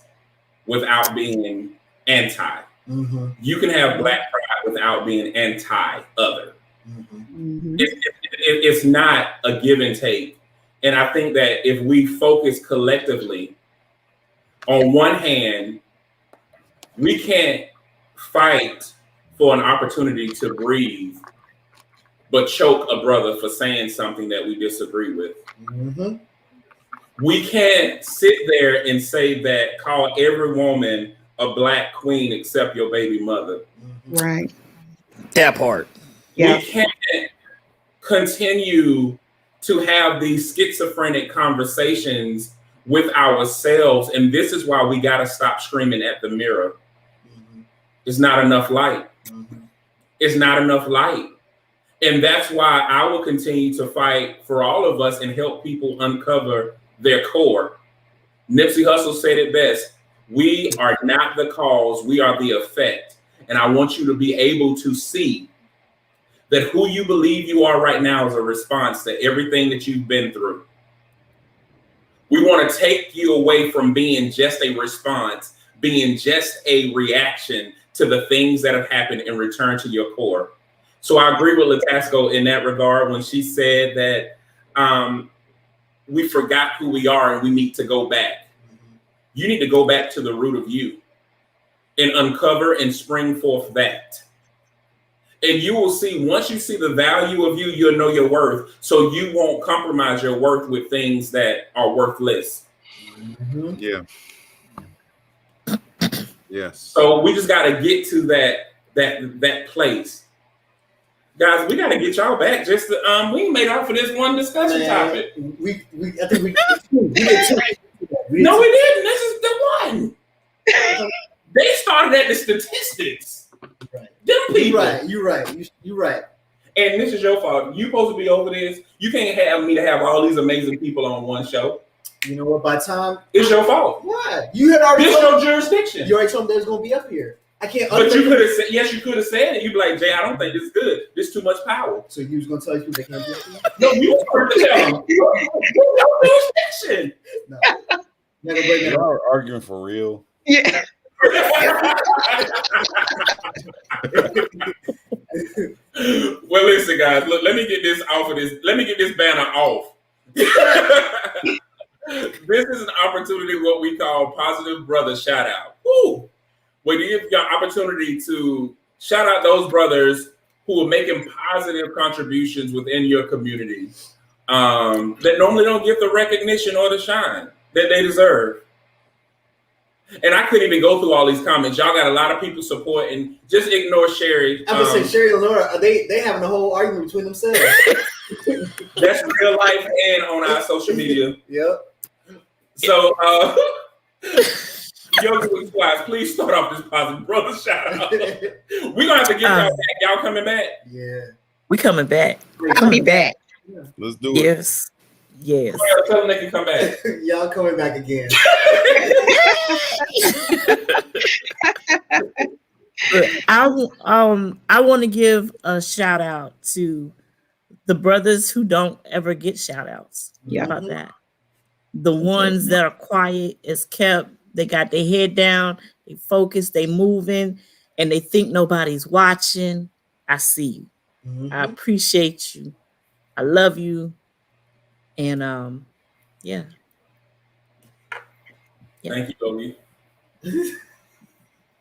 without being anti. You can have Black pride without being anti-other. It's not a give and take. And I think that if we focus collectively, on one hand, we can't fight for an opportunity to breathe, but choke a brother for saying something that we disagree with. We can't sit there and say that, call every woman a Black queen except your baby mother. Right. That part. Yeah. We can't continue to have these schizophrenic conversations with ourselves. And this is why we got to stop screaming at the mirror. It's not enough light. It's not enough light. And that's why I will continue to fight for all of us and help people uncover their core. Nipsey Hussle said it best. We are not the cause, we are the effect. And I want you to be able to see that who you believe you are right now is a response to everything that you've been through. We want to take you away from being just a response, being just a reaction to the things that have happened, and return to your core. So I agree with LaTasco in that regard when she said that we forgot who we are and we need to go back. You need to go back to the root of you and uncover and spring forth that. And you will see, once you see the value of you, you'll know your worth. So you won't compromise your worth with things that are worthless. Mm-hmm. Yeah. Yes. So we just got to get to that place. Guys, we got to get y'all back. Just to, we made out for this one discussion topic. I think we did two. No, we didn't. This is the one. They started at the statistics. Right. Them people. You're right. And this is your fault. You supposed to be over this. You can't have me to have all these amazing people on one show. You know what? By the time it's your fault. Why? You had already. This your jurisdiction. You already told them there's gonna be up here. I can't. But you could have said yes. You could have said it. You'd be like, Jay, I don't think this is good. This is too much power. So you was gonna tell you they can't be up here? No, you were to tell them. Your jurisdiction. No. Never break that. Y'all are arguing for real. Yeah. Well, listen, guys. Look, let me get this off of this. Let me get this banner off. This is an opportunity, what we call positive brother shout out. Woo! We give you an opportunity to shout out those brothers who are making positive contributions within your community that normally don't get the recognition or the shine that they deserve. And I couldn't even go through all these comments. Y'all got a lot of people supporting. Just ignore Sherry. I'm gonna say Sherry and Laura. They having a whole argument between themselves. That's real life and on our social media. Yep. So, Yogii Squads, please start off this positive brother shout out. We're gonna have to get y'all back. Y'all coming back? Yeah. We coming back. I'll be back. Let's do it. Yes. Yes. Well, tell them they can come back. Y'all coming back again. I want to give a shout out to the brothers who don't ever get shout outs. Yeah. How about that? The ones that are quiet is kept. They got their head down. They focus. They moving, and they think nobody's watching. I see you. Mm-hmm. I appreciate you. I love you. And yeah. Thank you, Yogii.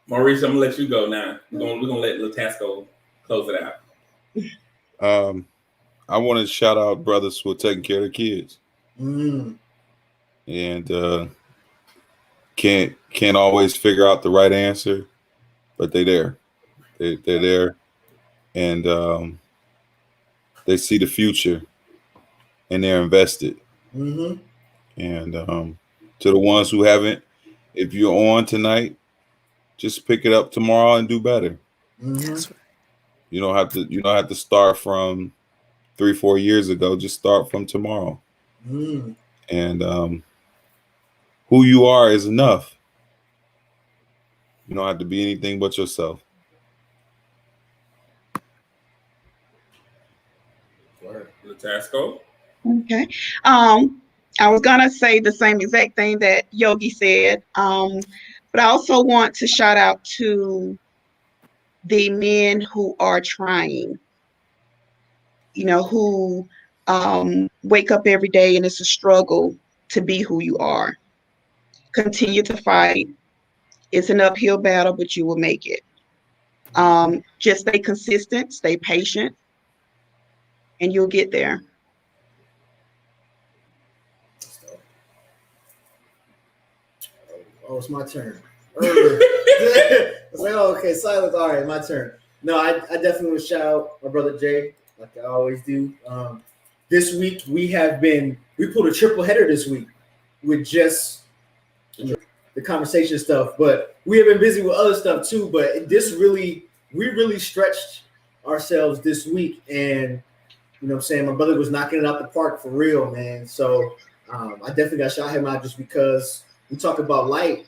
Maurice, I'm gonna let you go now. We're gonna let LaTasco close it out. I want to shout out brothers who are taking care of their kids. Mm. And can't always figure out the right answer, but they're there. They're there, and they see the future, and they're invested. Mm-hmm. And to the ones who haven't, if you're on tonight, just pick it up tomorrow and do better. Mm-hmm. You don't have to start from 3-4 years ago. Just start from tomorrow. Mm. And who you are is enough. You don't have to be anything but yourself. LaTasco. Okay. I was gonna say the same exact thing that Yogii said. But I also want to shout out to the men who are trying, who wake up every day and it's a struggle to be who you are. Continue to fight. It's an uphill battle, but you will make it. Just stay consistent, stay patient, and you'll get there. Oh, it's my turn. I was like, oh, okay, silence. All right, my turn. No, I definitely want to shout out my brother Jay, like I always do. This week we pulled a triple header this week with just the conversation stuff, but we have been busy with other stuff too. But we really stretched ourselves this week, and you know what I'm saying, my brother was knocking it out the park for real, man. So I definitely got to shout him out just because we talk about light.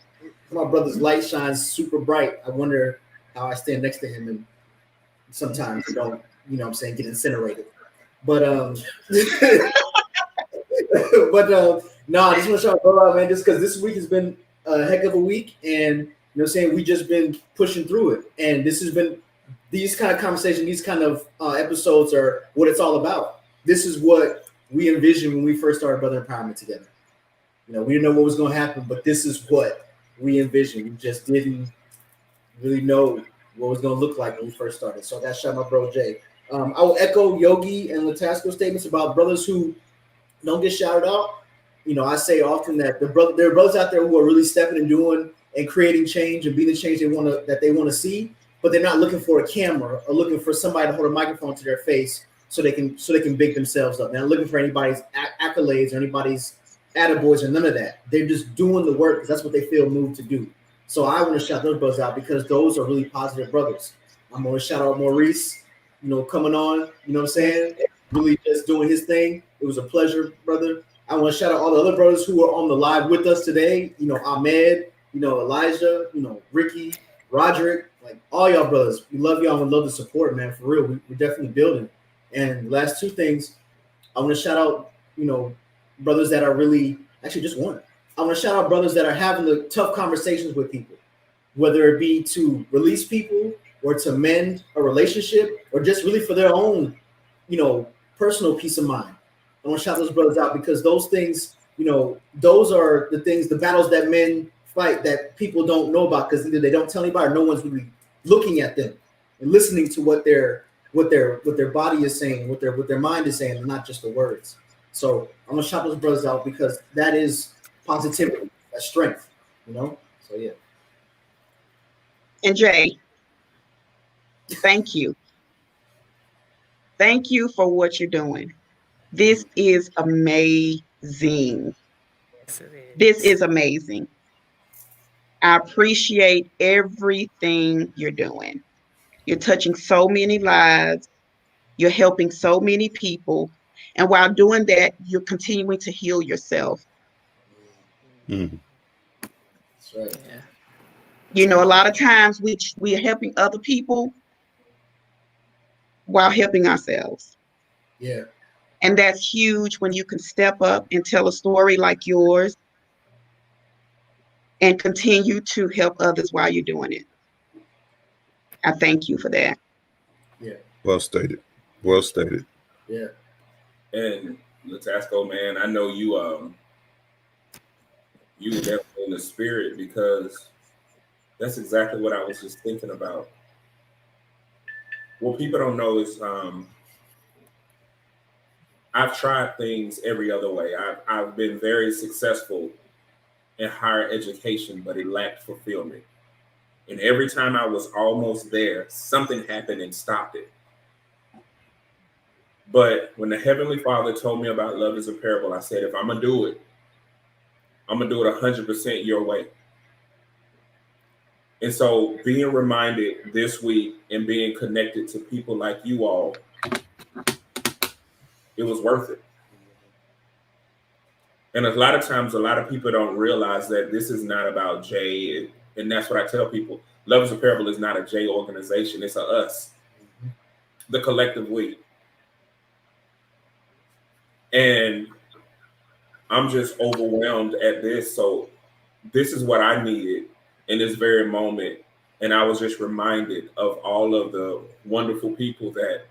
My brother's light shines super bright. I wonder how I stand next to him and sometimes we don't, you know what I'm saying, get incinerated. But no, I just want to shout out, man, just because this week has been a heck of a week, and you know what I'm saying, we just been pushing through it. And this has been these kind of conversations, these kind of episodes are what it's all about. This is what we envisioned when we first started Brother Empowerment together. You know, we didn't know what was going to happen, but this is what we envisioned. We just didn't really know what it was going to look like when we first started. So I got to shout out my bro Jay. I will echo Yogii and LaTasco statements about brothers who don't get shouted out. You know, I say often that there are brothers out there who are really stepping and doing and creating change and being the change they want to see, but they're not looking for a camera or looking for somebody to hold a microphone to their face so they can big themselves up. They're not looking for anybody's accolades or anybody's attaboys or none of that. They're just doing the work because that's what they feel moved to do. So I want to shout those brothers out because those are really positive brothers. I'm going to shout out Maurice, you know, coming on, you know what I'm saying? Really just doing his thing. It was a pleasure, brother. I want to shout out all the other brothers who are on the live with us today. You know, Ahmed, you know, Elijah, you know, Ricky, Roderick, like all y'all brothers. We love y'all and love the support, man. For real, we're definitely building. And last two things, I want to shout out, you know, brothers that are really, actually just one. I want to shout out brothers that are having the tough conversations with people, whether it be to release people or to mend a relationship or just really for their own, you know, personal peace of mind. I want to shout those brothers out because those things, you know, those are the things, the battles that men fight that people don't know about because either they don't tell anybody or no one's really looking at them and listening to what their body is saying, what their mind is saying, and not just the words. So I'm gonna shout those brothers out because that is positivity, that's strength, you know. So yeah. And Jay, thank you. Thank you for what you're doing. This is amazing. Yes, it is. This is amazing. I appreciate everything you're doing. You're touching so many lives. You're helping so many people. And while doing that, you're continuing to heal yourself. Mm. That's right. Yeah. You know, a lot of times we are helping other people while helping ourselves. Yeah. And that's huge when you can step up and tell a story like yours and continue to help others while you're doing it. I thank you for that. Yeah. Well stated. Well stated. Yeah. And LaTasco, man, I know you were definitely in the spirit because that's exactly what I was just thinking about. What people don't know is I've tried things every other way. I've been very successful in higher education, but it lacked fulfillment. And every time I was almost there, something happened and stopped it. But when the Heavenly Father told me about love is a parable, I said, if I'm going to do it, I'm going to do it 100% your way. And so being reminded this week and being connected to people like you all, it was worth it. And a lot of times, a lot of people don't realize that this is not about Jay. And that's what I tell people. Love is a Parable is not a Jay organization. It's a us, the collective we. And I'm just overwhelmed at this. So this is what I needed in this very moment. And I was just reminded of all of the wonderful people that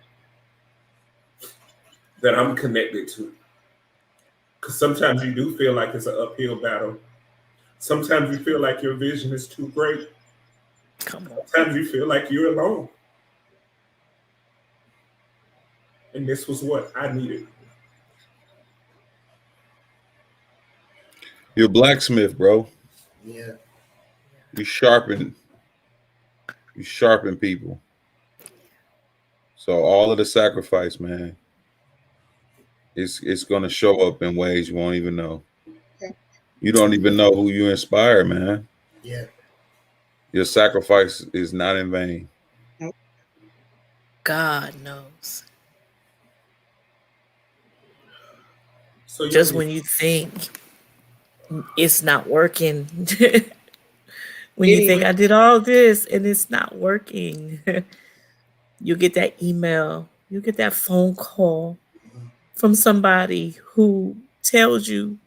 I'm connected to. Because sometimes you do feel like it's an uphill battle. Sometimes you feel like your vision is too great. Come on. Sometimes you feel like you're alone. And this was what I needed. You're a blacksmith, bro. Yeah. You sharpen people. So all of the sacrifice, man, it's gonna show up in ways you won't even know. Okay. You don't even know who you inspire, man. Yeah. Your sacrifice is not in vain. God knows. So Just when you think it's not working, when you think I did all this and it's not working, you get that email, you get that phone call from somebody who tells you,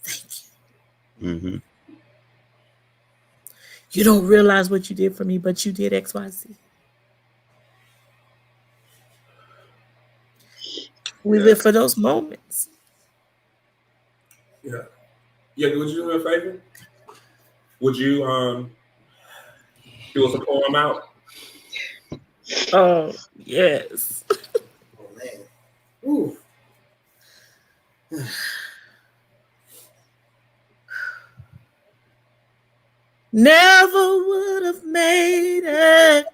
thank you. Mm-hmm. You don't realize what you did for me, but you did XYZ. We live for those moments. Yeah. Yeah, would you do me a favor? Would you do us a poem out? Oh, yes. Oh man. Ooh. Never would have made it.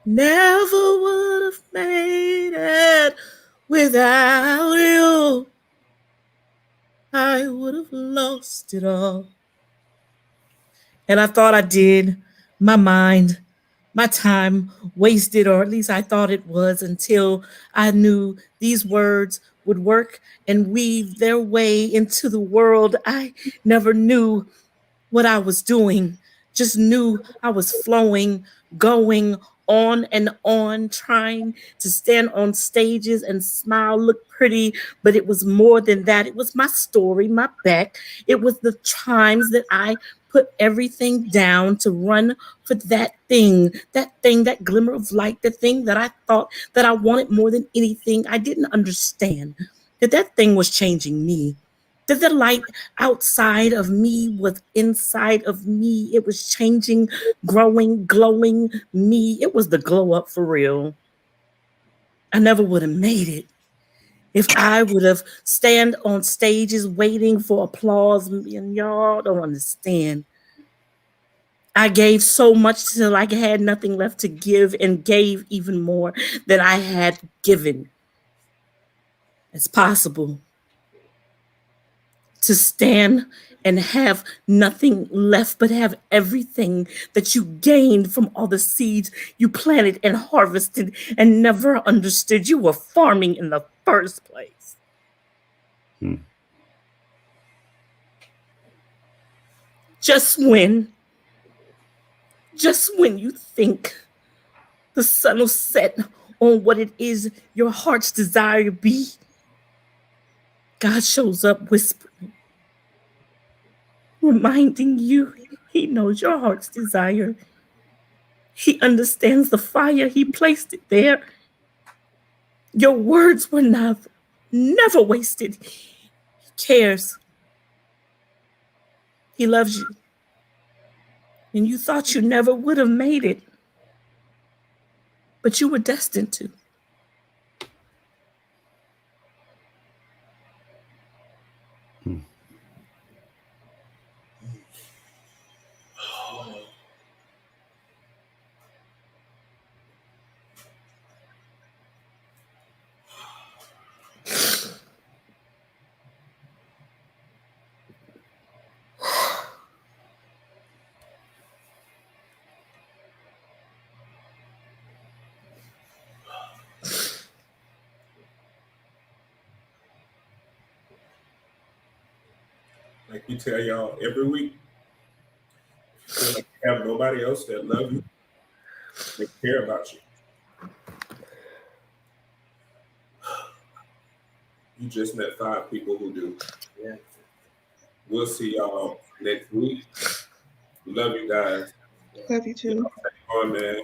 Never would have made it without you. I would have lost it all. And I thought I did. My mind, my time wasted, or at least I thought it was, until I knew these words would work and weave their way into the world. I never knew what I was doing, just knew I was flowing, going on, trying to stand on stages and smile, look pretty. But it was more than that. It was my story, my back. It was the times that I put everything down to run for that thing, that glimmer of light, the thing that I thought that I wanted more than anything. I didn't understand that thing was changing me, that the light outside of me was inside of me. It was changing, growing, glowing me. It was the glow up for real. I never would have made it if I would have stand on stages waiting for applause. And y'all don't understand. I gave so much till I had nothing left to give, and gave even more than I had given. It's possible to stand and have nothing left, but have everything that you gained from all the seeds you planted and harvested and never understood you were farming in the first place. Just when you think the sun will set on what it is your heart's desire to be, God shows up whispering, reminding you he knows your heart's desire. He understands the fire. He placed it there. Your words were never wasted. He cares. He loves you. And you thought you never would have made it, but you were destined to. Like we tell y'all every week, if you feel like you have nobody else that love you, they care about you. You just met 5 people who do. Yeah. We'll see y'all next week. Love you guys. Love you too. Stay on, man.